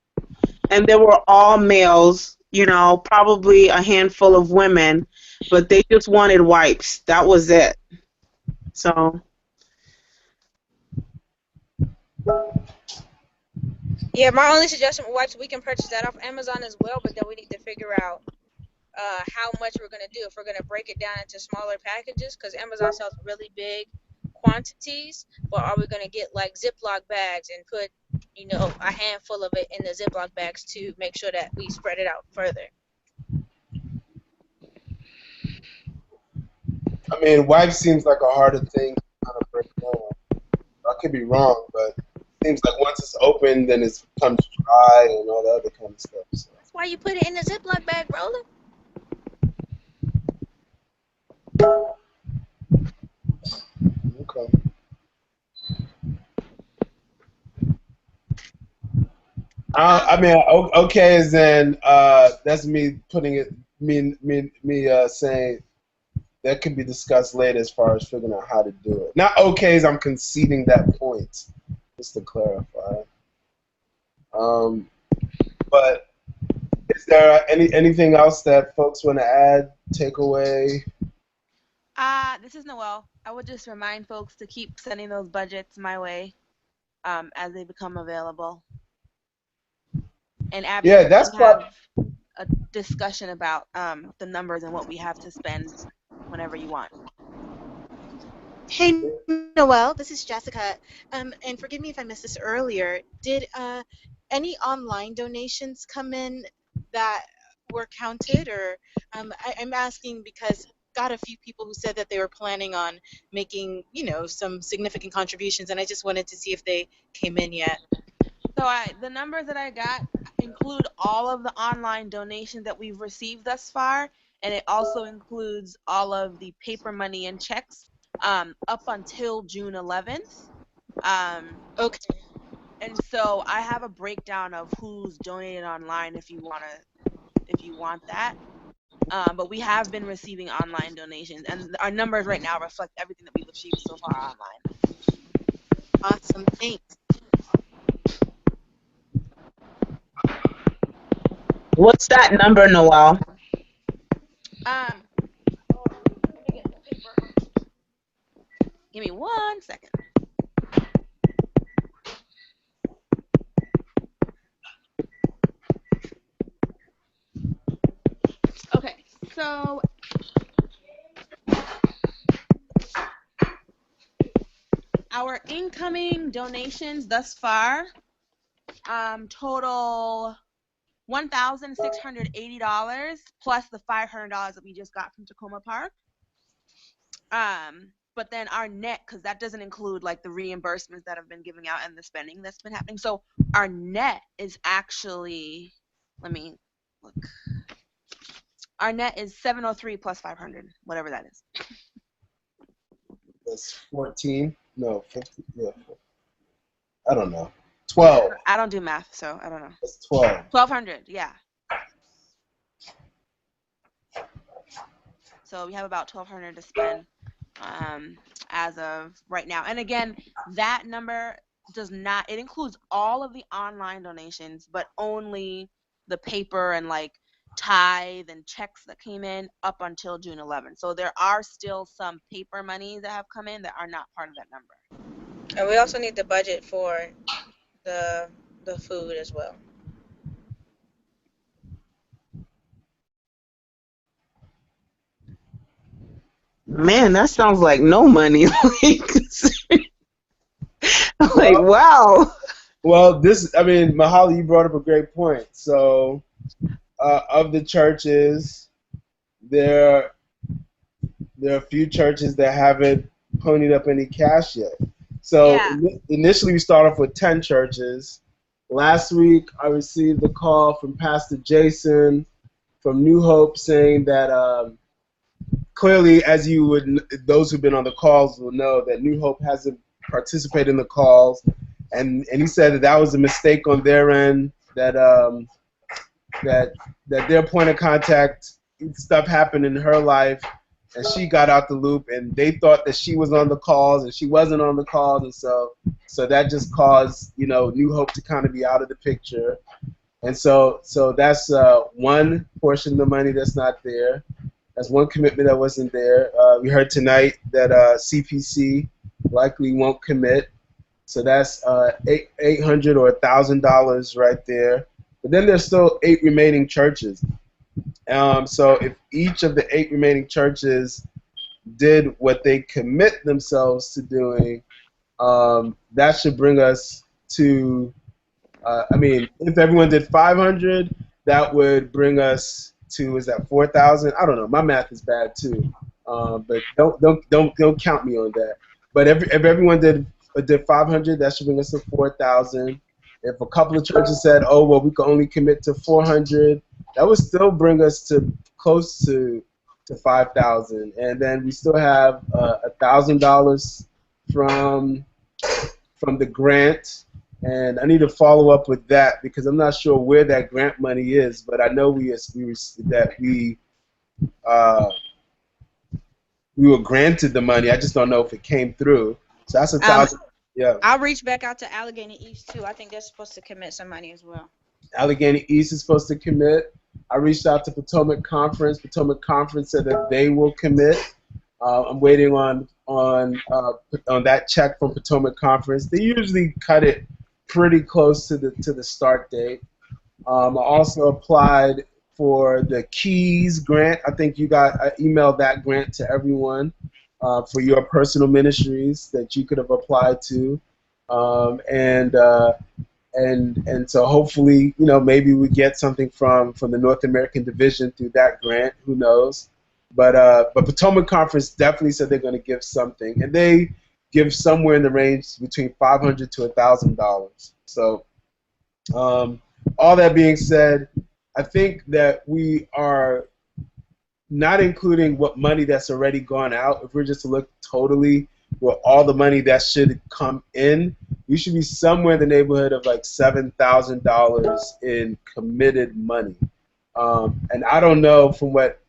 and they were all males, you know, probably a handful of women, but they just wanted wipes. That was it. So, Yeah, my only suggestion with wipes, we can purchase that off Amazon as well, but then we need to figure out how much we're going to do. If we're going to break it down into smaller packages, because Amazon sells really big quantities, but are we going to get like Ziploc bags and put, you know, a handful of it in the Ziploc bags to make sure that we spread it out further? I mean, wife seems like a harder thing to kind of break down. I could be wrong, but it seems like once it's open, then it becomes dry and all that other kind of stuff. So. That's why you put it in the Ziploc bag, Roland. Okay. I mean, okay is then that's me putting it, saying that can be discussed later as far as figuring out how to do it. Not okay as I'm conceding that point, just to clarify. But is there anything else that folks want to add, take away? This is Noelle. I would just remind folks to keep sending those budgets my way as they become available. And Abby, Yeah, that's we have a discussion about the numbers and what we have to spend whenever you want. Hey, Noelle, this is Jessica. And forgive me if I missed this earlier. Did any online donations come in that were counted? Or I'm asking because got a few people who said that they were planning on making, you know, some significant contributions, and I just wanted to see if they came in yet. So the numbers that I got include all of the online donations that we've received thus far, and it also includes all of the paper money and checks up until June 11th. Okay. And so I have a breakdown of who's donated online if you want that. But we have been receiving online donations, and our numbers right now reflect everything that we've achieved so far online. Awesome. Thanks. what's that number, Noelle? Let me get the paper. Give me 1 second. Okay, so our incoming donations thus far total $1,680 plus the $500 that we just got from Tacoma Park. But then our net, because that doesn't include like the reimbursements that have been giving out and the spending that's been happening. So our net is actually, let me look. Our net is 703 plus 500, whatever that is. That's 14. No, 15. Yeah. I don't know. 12. I don't do math, so I don't know. That's 12. 1,200, yeah. So we have about 1,200 to spend as of right now. And again, that number does not, it includes all of the online donations, but only the paper and like tithe and checks that came in up until June 11th. So there are still some paper monies that have come in that are not part of that number. And we also need the budget for the food as well. Man, that sounds like no money. Like, wow. Well, Mahali, you brought up a great point. So, of the churches, there there are a few churches that haven't ponied up any cash yet. So Yeah. initially we started off with 10 churches. Last week I received a call from Pastor Jason from New Hope saying that clearly, as you would, those who've been on the calls will know that New Hope hasn't participated in the calls, and he said that that was a mistake on their end. That their point of contact stuff happened in her life, and she got out the loop, and they thought that she was on the calls, and she wasn't on the calls, and so that just caused New Hope to kind of be out of the picture, and so that's one portion of the money that's not there. That's one commitment that wasn't there. We heard tonight that CPC likely won't commit, so that's $800 or $1,000 right there. But then there's still 8 remaining churches. So if each of the 8 remaining churches did what they commit themselves to doing, that should bring us to. If everyone did 500, that would bring us to, is that 4,000? I don't know. My math is bad too, but don't count me on that. But if everyone did 500, that should bring us to 4,000. If a couple of churches said, oh well, we can only commit to 400, that would still bring us to close to 5,000, and then we still have $1,000 from the grant. And I need to follow up with that because I'm not sure where that grant money is, but I know we were granted the money. I just don't know if it came through. So that's $1,000. Yeah. I'll reach back out to Allegheny East too. I think they're supposed to commit some money as well. Allegheny East is supposed to commit. I reached out to Potomac Conference. Potomac Conference said that they will commit. I'm waiting on that check from Potomac Conference. They usually cut it pretty close to the start date. I also applied for the Keys grant. I think I emailed that grant to everyone for your personal ministries that you could have applied to, and so hopefully maybe we get something from the North American division through that grant. Who knows? But Potomac Conference definitely said they're going to give something, and they give somewhere in the range between $500 to $1,000. So, all that being said, I think that we are not including what money that's already gone out. If we're just to look totally with all the money that should come in, we should be somewhere in the neighborhood of like $7,000 in committed money. And I don't know from what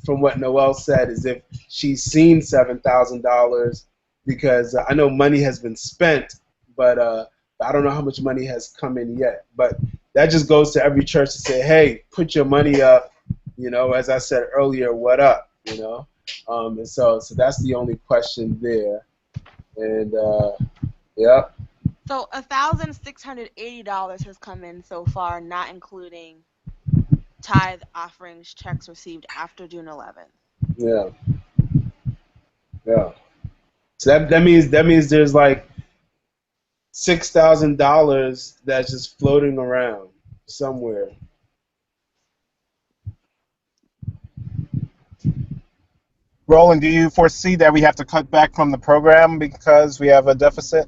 Noelle said is if she's seen $7,000, because I know money has been spent, but I don't know how much money has come in yet. But that just goes to every church to say, hey, put your money up. As I said earlier, what up? And so that's the only question there. And yeah. So $1,680 has come in so far, not including tithe offerings checks received after June 11th. Yeah. Yeah. So that means there's like $6,000 that's just floating around somewhere. Roland, do you foresee that we have to cut back from the program because we have a deficit?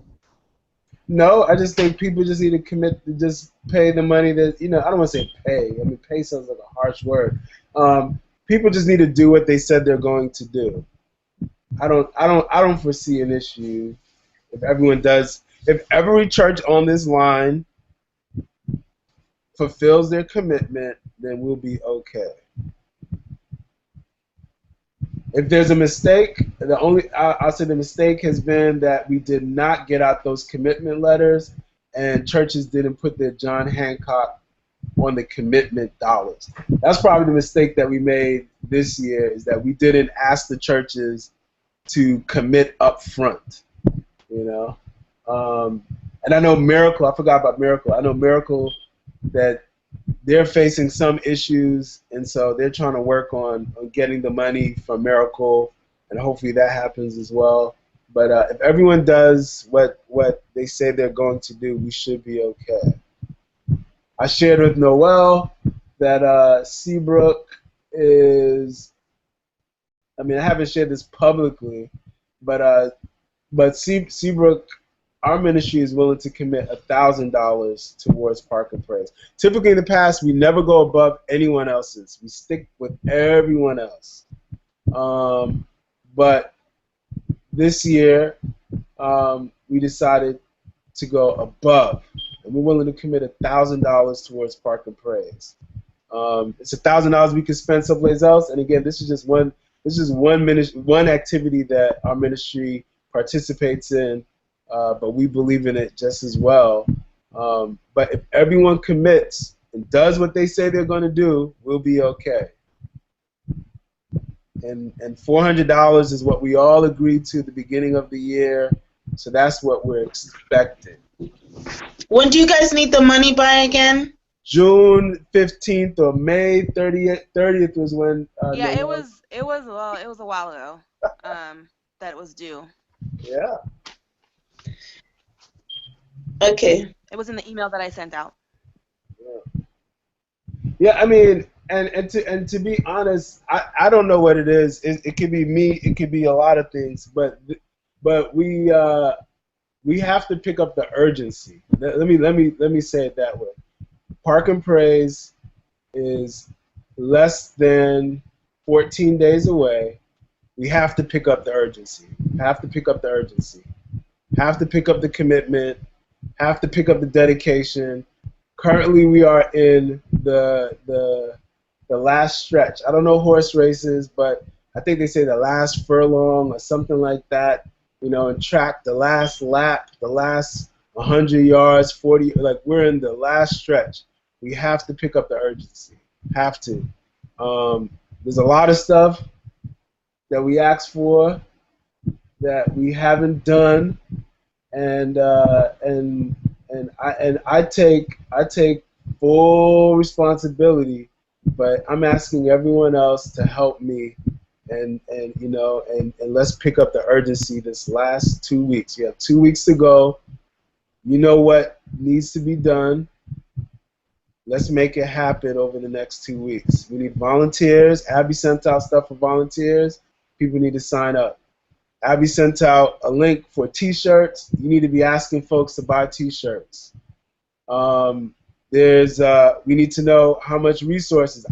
No, I just think people just need to commit to just pay the money that I don't want to say pay. I mean, pay sounds like a harsh word. People just need to do what they said they're going to do. I don't foresee an issue if everyone does. If every church on this line fulfills their commitment, then we'll be okay. If there's a mistake, I'll say the mistake has been that we did not get out those commitment letters, and churches didn't put their John Hancock on the commitment dollars. That's probably the mistake that we made this year, is that we didn't ask the churches to commit up front, and I know Miracle, I forgot about Miracle. I know Miracle that they're facing some issues, and so they're trying to work on getting the money from Miracle, and hopefully that happens as well. But if everyone does what they say they're going to do, we should be okay. I shared with Noelle that Seabrook is I mean, I haven't shared this publicly, but Seabrook, our ministry is willing to commit $1,000 towards Park and Praise. Typically, in the past, we never go above anyone else's. We stick with everyone else. But this year, we decided to go above, and we're willing to commit $1,000 towards Park and Praise. It's $1,000 we can spend someplace else, and again, this is just one. This is one activity that our ministry participates in, but we believe in it just as well. But if everyone commits and does what they say they're going to do, we'll be okay. And $400 is what we all agreed to at the beginning of the year, so that's what we're expecting. When do you guys need the money by again? June 15th or May 30th was when. Yeah, it was a while ago that it was due. Yeah. Okay. It was in the email that I sent out. Yeah, I mean, and to be honest, I don't know what it is. It could be me. It could be a lot of things. But we have to pick up the urgency. Let me say it that way. Park and Praise is less than 14 days away. We have to pick up the urgency. Have to pick up the urgency. Have to pick up the commitment. Have to pick up the dedication. Currently, we are in the last stretch. I don't know horse races, but I think they say the last furlong or something like that. You know, in track, the last lap, the last 100 yards, 40. Like we're in the last stretch. We have to pick up the urgency. Have to. There's a lot of stuff that we asked for that we haven't done, and I take full responsibility, but I'm asking everyone else to help me, and let's pick up the urgency this last 2 weeks. We have 2 weeks to go. You know what needs to be done. Let's make it happen over the next 2 weeks. We need volunteers. Abby sent out stuff for volunteers. People need to sign up. Abby sent out a link for T-shirts. You need to be asking folks to buy T-shirts. We need to know how much resources.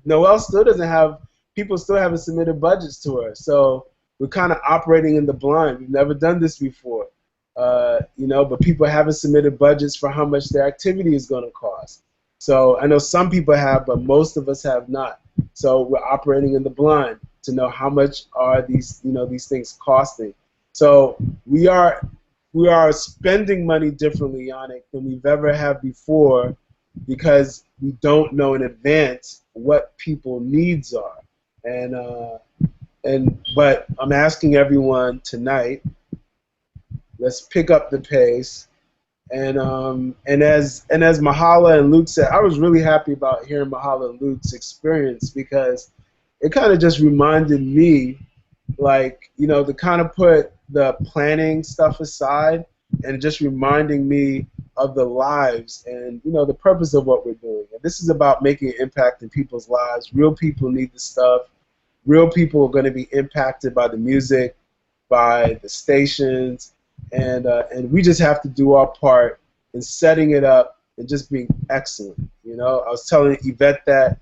Noelle still doesn't have. People still haven't submitted budgets to her, so we're kind of operating in the blind. We've never done this before. But people haven't submitted budgets for how much their activity is going to cost. So I know some people have, but most of us have not. So we're operating in the blind to know how much are these things costing. So we are spending money differently, Yannick, than we've ever had before, because we don't know in advance what people needs are. But I'm asking everyone tonight, let's pick up the pace. And as Mahala and Luke said, I was really happy about hearing Mahala and Luke's experience, because it kind of just reminded me, to kind of put the planning stuff aside and just reminding me of the lives and, the purpose of what we're doing. And this is about making an impact in people's lives. Real people need the stuff. Real people are going to be impacted by the music, by the stations, and we just have to do our part in setting it up and just being excellent. I was telling Yvette that,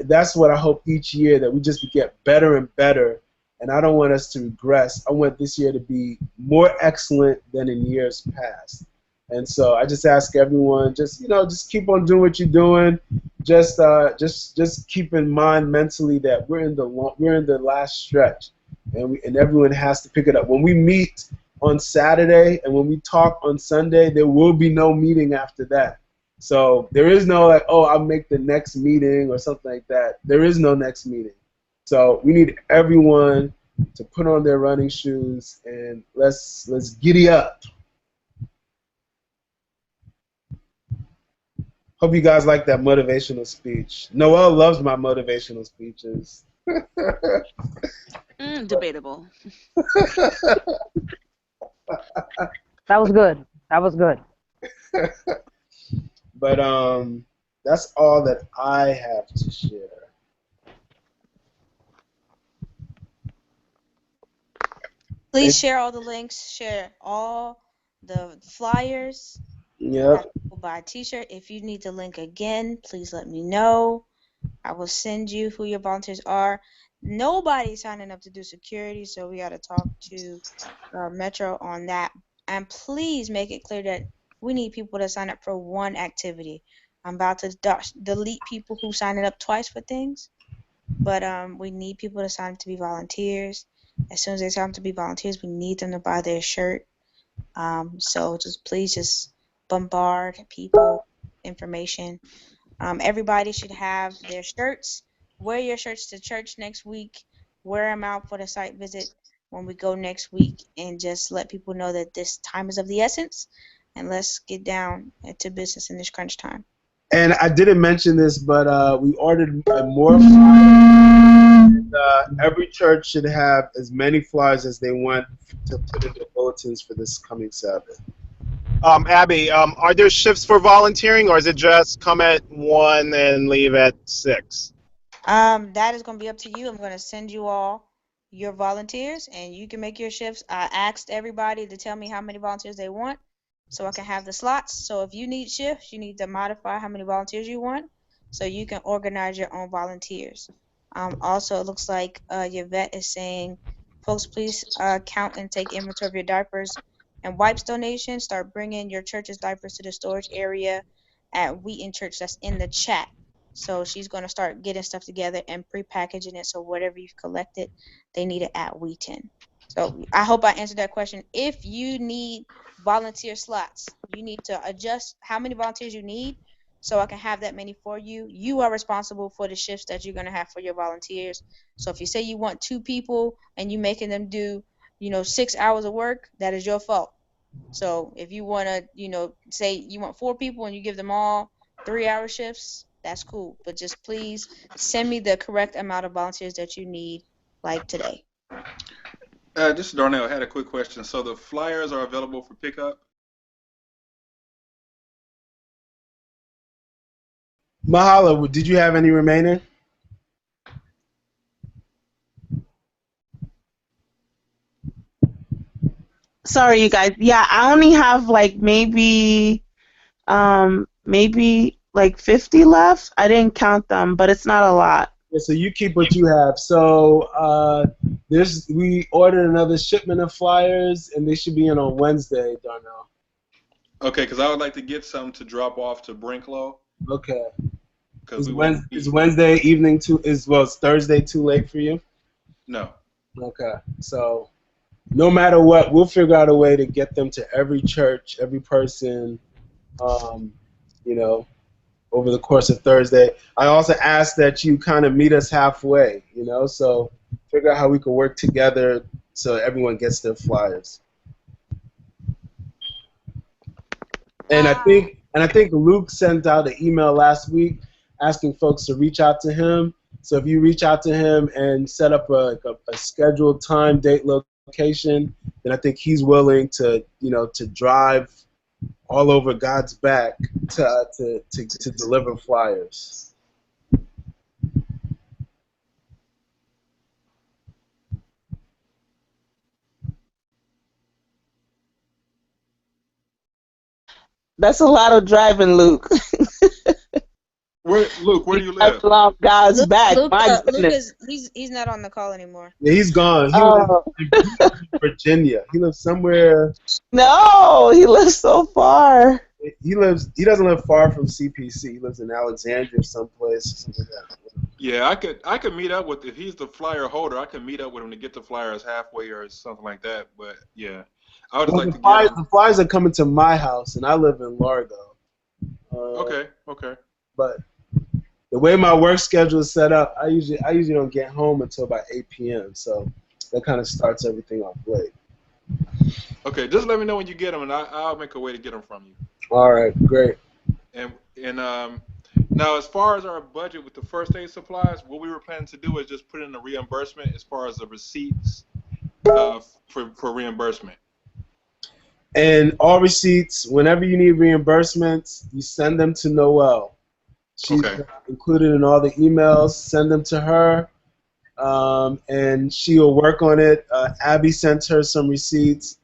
that's what I hope each year, that we just get better and better, and I don't want us to regress. I want this year to be more excellent than in years past. And so I just ask everyone, just keep on doing what you're doing. Just keep in mind mentally that we're in the last stretch, and everyone has to pick it up. When we meet on Saturday and when we talk on Sunday, there will be no meeting after that. So there is no I'll make the next meeting or something like that. There is no next meeting. So we need everyone to put on their running shoes and let's giddy up. Hope you guys like that motivational speech. Noelle loves my motivational speeches. Debatable. That was good. That was good. But that's all that I have to share. Please share all the links. Share all the flyers. Yep. Have people buy a T-shirt. If you need the link again, please let me know. I will send you who your volunteers are. Nobody's signing up to do security, so we got to talk to Metro on that. And please make it clear that we need people to sign up for one activity. I'm about to delete people who signed up twice for things, but we need people to sign up to be volunteers. As soon as they sign up to be volunteers, we need them to buy their shirt. So just please just bombard people information. Everybody should have their shirts. Wear your shirts to church next week. Wear them out for the site visit when we go next week, and just let people know that this time is of the essence. And let's get down to business in this crunch time. And I didn't mention this, but we ordered more flyers. And, every church should have as many flyers as they want to put in their bulletins for this coming Sabbath. Abby, are there shifts for volunteering, or is it just come at 1 and leave at 6? That is going to be up to you. I'm going to send you all your volunteers, and you can make your shifts. I asked everybody to tell me how many volunteers they want, so I can have the slots. So if you need shifts, you need to modify how many volunteers you want, so you can organize your own volunteers. Also, it looks like Yvette is saying, folks, please count and take inventory of your diapers and wipes donations. Start bringing your church's diapers to the storage area at Wheaton Church. That's in the chat. So she's going to start getting stuff together and pre-packaging it, so whatever you've collected, they need it at Wheaton. So I hope I answered that question. If you need volunteer slots, you need to adjust how many volunteers you need, so I can have that many for you. You are responsible for the shifts that you're going to have for your volunteers. So if you say you want 2 people and you're making them do, 6 hours of work, that is your fault. So if you want to, say you want 4 people and you give them all 3-hour shifts, that's cool. But just please send me the correct amount of volunteers that you need, like today. This is Darnell. I had a quick question. So the flyers are available for pickup? Mahalo, did you have any remaining? Sorry, you guys. Yeah, I only have like maybe like 50 left. I didn't count them, but it's not a lot. Yeah, so you keep what you have. So we ordered another shipment of flyers, and they should be in on Wednesday, Darnell. Okay, because I would like to get some to drop off to Brinklow. Okay. Is Wednesday evening it's Thursday too late for you? No. Okay. So no matter what, we'll figure out a way to get them to every church, every person, over the course of Thursday. I also ask that you kind of meet us halfway, so figure out how we can work together so everyone gets their flyers. And I think Luke sent out an email last week asking folks to reach out to him. So if you reach out to him and set up a scheduled time, date, location, then I think he's willing to drive all over God's back to deliver flyers. That's a lot of driving, Luke. Where do you live? Along God's back. Luke, My Luke goodness. he's not on the call anymore. Yeah, he's gone. He lives in Virginia. He lives somewhere. No, he lives so far. He doesn't live far from CPC. He lives in Alexandria someplace, something like that. Yeah, I could meet up with, if he's the flyer holder, I could meet up with him to get the flyers halfway or something like that. But yeah, I would just like to get them. The flyers are coming to my house, and I live in Largo. Okay. But the way my work schedule is set up, I usually don't get home until about 8 p.m. So that kind of starts everything off late. Okay, just let me know when you get them, and I'll make a way to get them from you. All right, great. And now, as far as our budget with the first aid supplies, what we were planning to do is just put in a reimbursement as far as the receipts for reimbursement. And all receipts, whenever you need reimbursements, you send them to Noelle. She's included in all the emails. Send them to her. and she'll work on it. Abby sent her some receipts,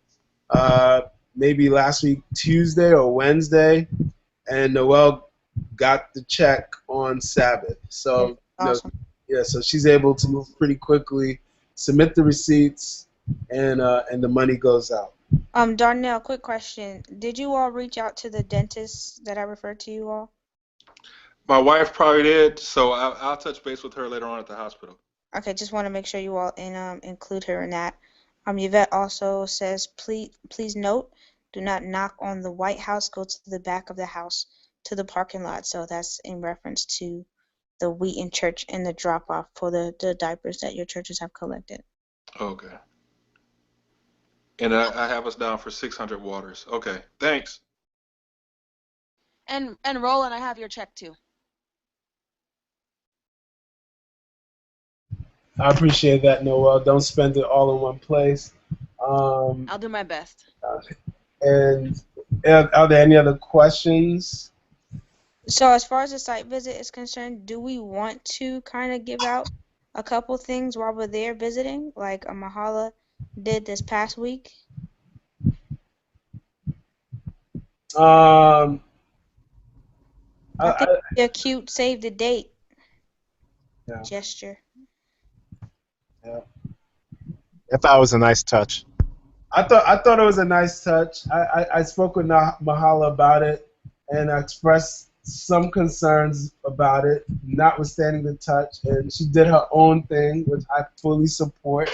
maybe last week Tuesday or Wednesday, and Noelle got the check on Sabbath. So Awesome. yeah, so she's able to move pretty quickly, submit the receipts, and the money goes out. Darnell, quick question. Did you all reach out to the dentist that I referred to you all? My wife probably did, so I'll touch base with her later on at the hospital. Okay, just want to make sure you all include her in that. Yvette also says, please note, do not knock on the White House. Go to the back of the house to the parking lot. So that's in reference to the Wheaton Church and the drop off for the diapers that your churches have collected. Okay. And I have us down for 600 waters. Okay, thanks. And Roland, I have your check too. I appreciate that, Noelle. Don't spend it all in one place. I'll do my best. And are there any other questions? So as far as the site visit is concerned, do we want to kind of give out a couple things while we're there visiting, like a Mahala did this past week? I I think it'd be a cute save the date gesture. Yeah. I thought it was a nice touch. I thought it was a nice touch. I spoke with Mahala about it, and I expressed some concerns about it, notwithstanding the touch, and she did her own thing, which I fully support.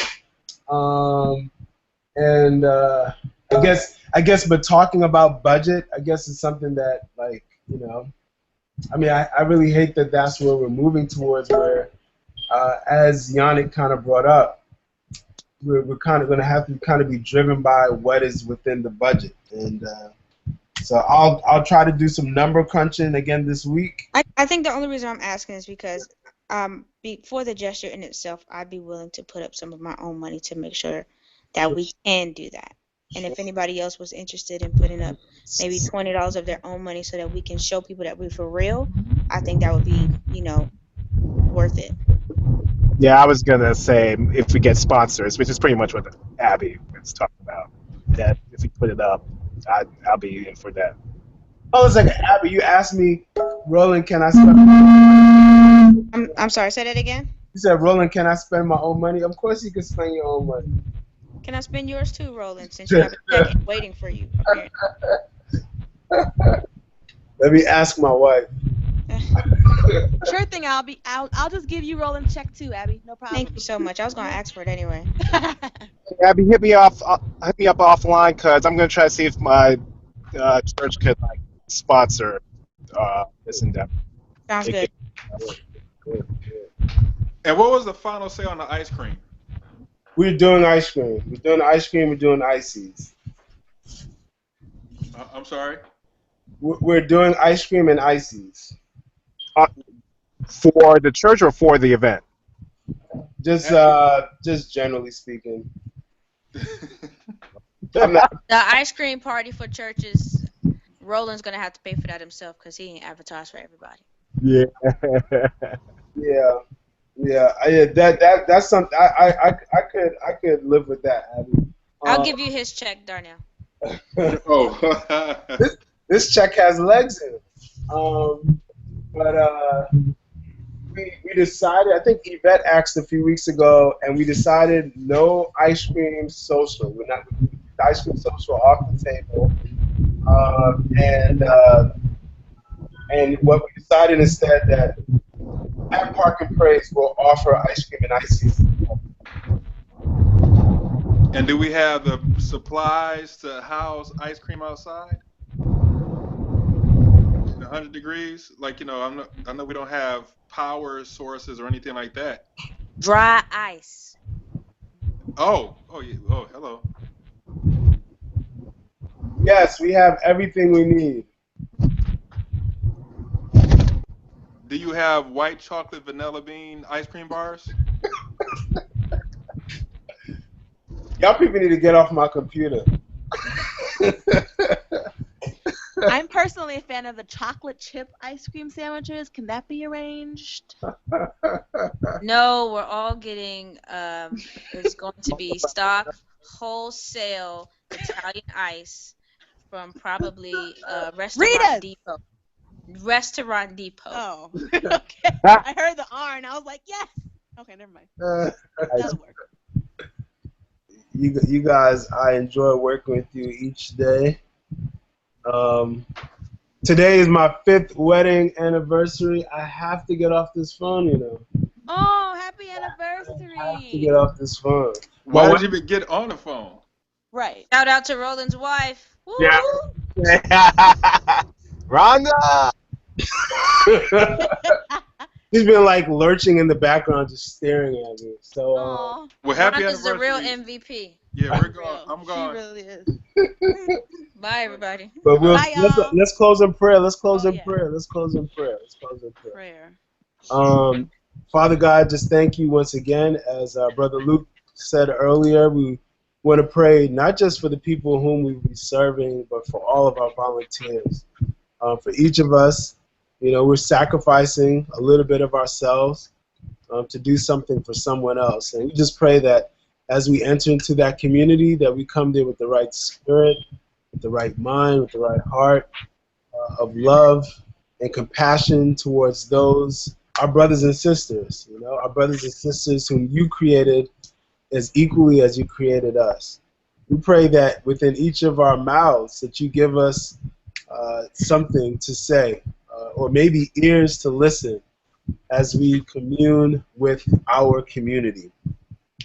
And I guess, but talking about budget, I guess is something that, like, you know, I mean, I really hate that that's where we're moving towards, where, as Yannick kind of brought up, we're kind of going to have to kind of be driven by what is within the budget. And so I'll try to do some number crunching again this week. I think the only reason I'm asking is because for the gesture in itself, I'd be willing to put up some of my own money to make sure that we can do that. And if anybody else was interested in putting up maybe $20 of their own money so that we can show people that we're for real, I think that would be, worth it. Yeah, I was gonna say if we get sponsors, which is pretty much what Abby was talking about. That if we put it up, I'll be in for that. Oh, it's like, Abby, you asked me, Roland, can I spend? I'm sorry, say that again. You said, Roland, can I spend my own money? Of course you can spend your own money. Can I spend yours too, Roland, since you have a second waiting for you, apparently. Let me ask my wife. Sure thing, I'll just give you Roland's check too, Abby. No problem. Thank you so much. I was gonna ask for it anyway. Abby, hit me up offline, cause I'm gonna try to see if my church could like sponsor this endeavor. Sounds good. And what was the final say on the ice cream? We're doing ice cream. We're doing ice cream. We're doing ices. I'm sorry? We're doing ice cream and ices. For the church or for the event? Just generally speaking. The ice cream party for churches, Roland's gonna have to pay for that himself because he ain't advertised for everybody. Yeah. That's something I could live with that, Abby. I'll give you his check, Darnell. Oh. This check has legs in it. But we decided, I think Yvette asked a few weeks ago, and we decided no ice cream social. We're not the ice cream social off the table. And what we decided instead that at Park and Praise will offer ice cream and ices. And do we have the supplies to house ice cream outside? 100 degrees? Like, I know we don't have power sources or anything like that. Dry ice. Oh, yeah. Oh, hello. Yes, we have everything we need. Do you have white chocolate vanilla bean ice cream bars? Y'all people need to get off my computer. I'm personally a fan of the chocolate chip ice cream sandwiches. Can that be arranged? No, we're all getting is going to be stock wholesale Italian ice from probably Restaurant Rita's. Depot. Restaurant Depot. Oh, okay. I heard the R and I was like, yes. Okay, never mind. That'll work. You guys, I enjoy working with you each day. Today is my 5th wedding anniversary. I have to get off this phone, you know. Oh, happy I have to anniversary. get off this phone. Why My did you even get on the phone? Right. Shout out to Roland's wife. Woo! Yeah. Rhonda. She's been like lurching in the background, just staring at me. So, Aw, Well, happy Rhonda's the real anniversary. MVP. Yeah, we're going. real. I'm She going. really is. Bye, everybody. but Bye, y'all. let's close in prayer. Let's close Oh, in yeah. prayer. Let's close in prayer. Let's close in prayer. Prayer. Father God, just thank you once again. As Brother Luke said earlier, we want to pray not just for the people whom we be serving, but for all of our volunteers. For each of us, you know, we're sacrificing a little bit of ourselves to do something for someone else. And we just pray that as we enter into that community, that we come there with the right spirit, with the right mind, with the right heart of love and compassion towards those, our brothers and sisters, you know, our brothers and sisters whom you created as equally as you created us. We pray that within each of our mouths that you give us something to say, or maybe ears to listen as we commune with our community.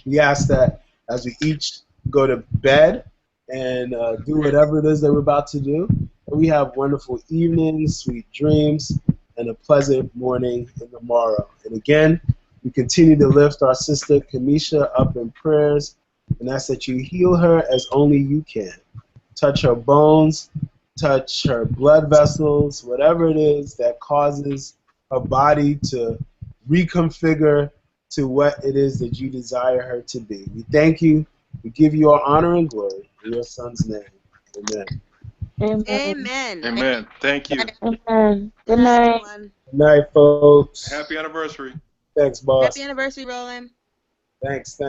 We ask that as we each go to bed and do whatever it is that we're about to do, that we have wonderful evenings, sweet dreams, and a pleasant morning in the morrow. And again, we continue to lift our sister Kamisha up in prayers and ask that you heal her as only you can. Touch her bones, touch her blood vessels, whatever it is that causes her body to reconfigure to what it is that you desire her to be. We thank you. We give you all honor and glory in your son's name. Amen. Amen. Amen. Thank you. Amen. Good Good night, night. everyone. Good night, folks. Happy anniversary. Thanks, boss. Happy anniversary, Roland. Thanks.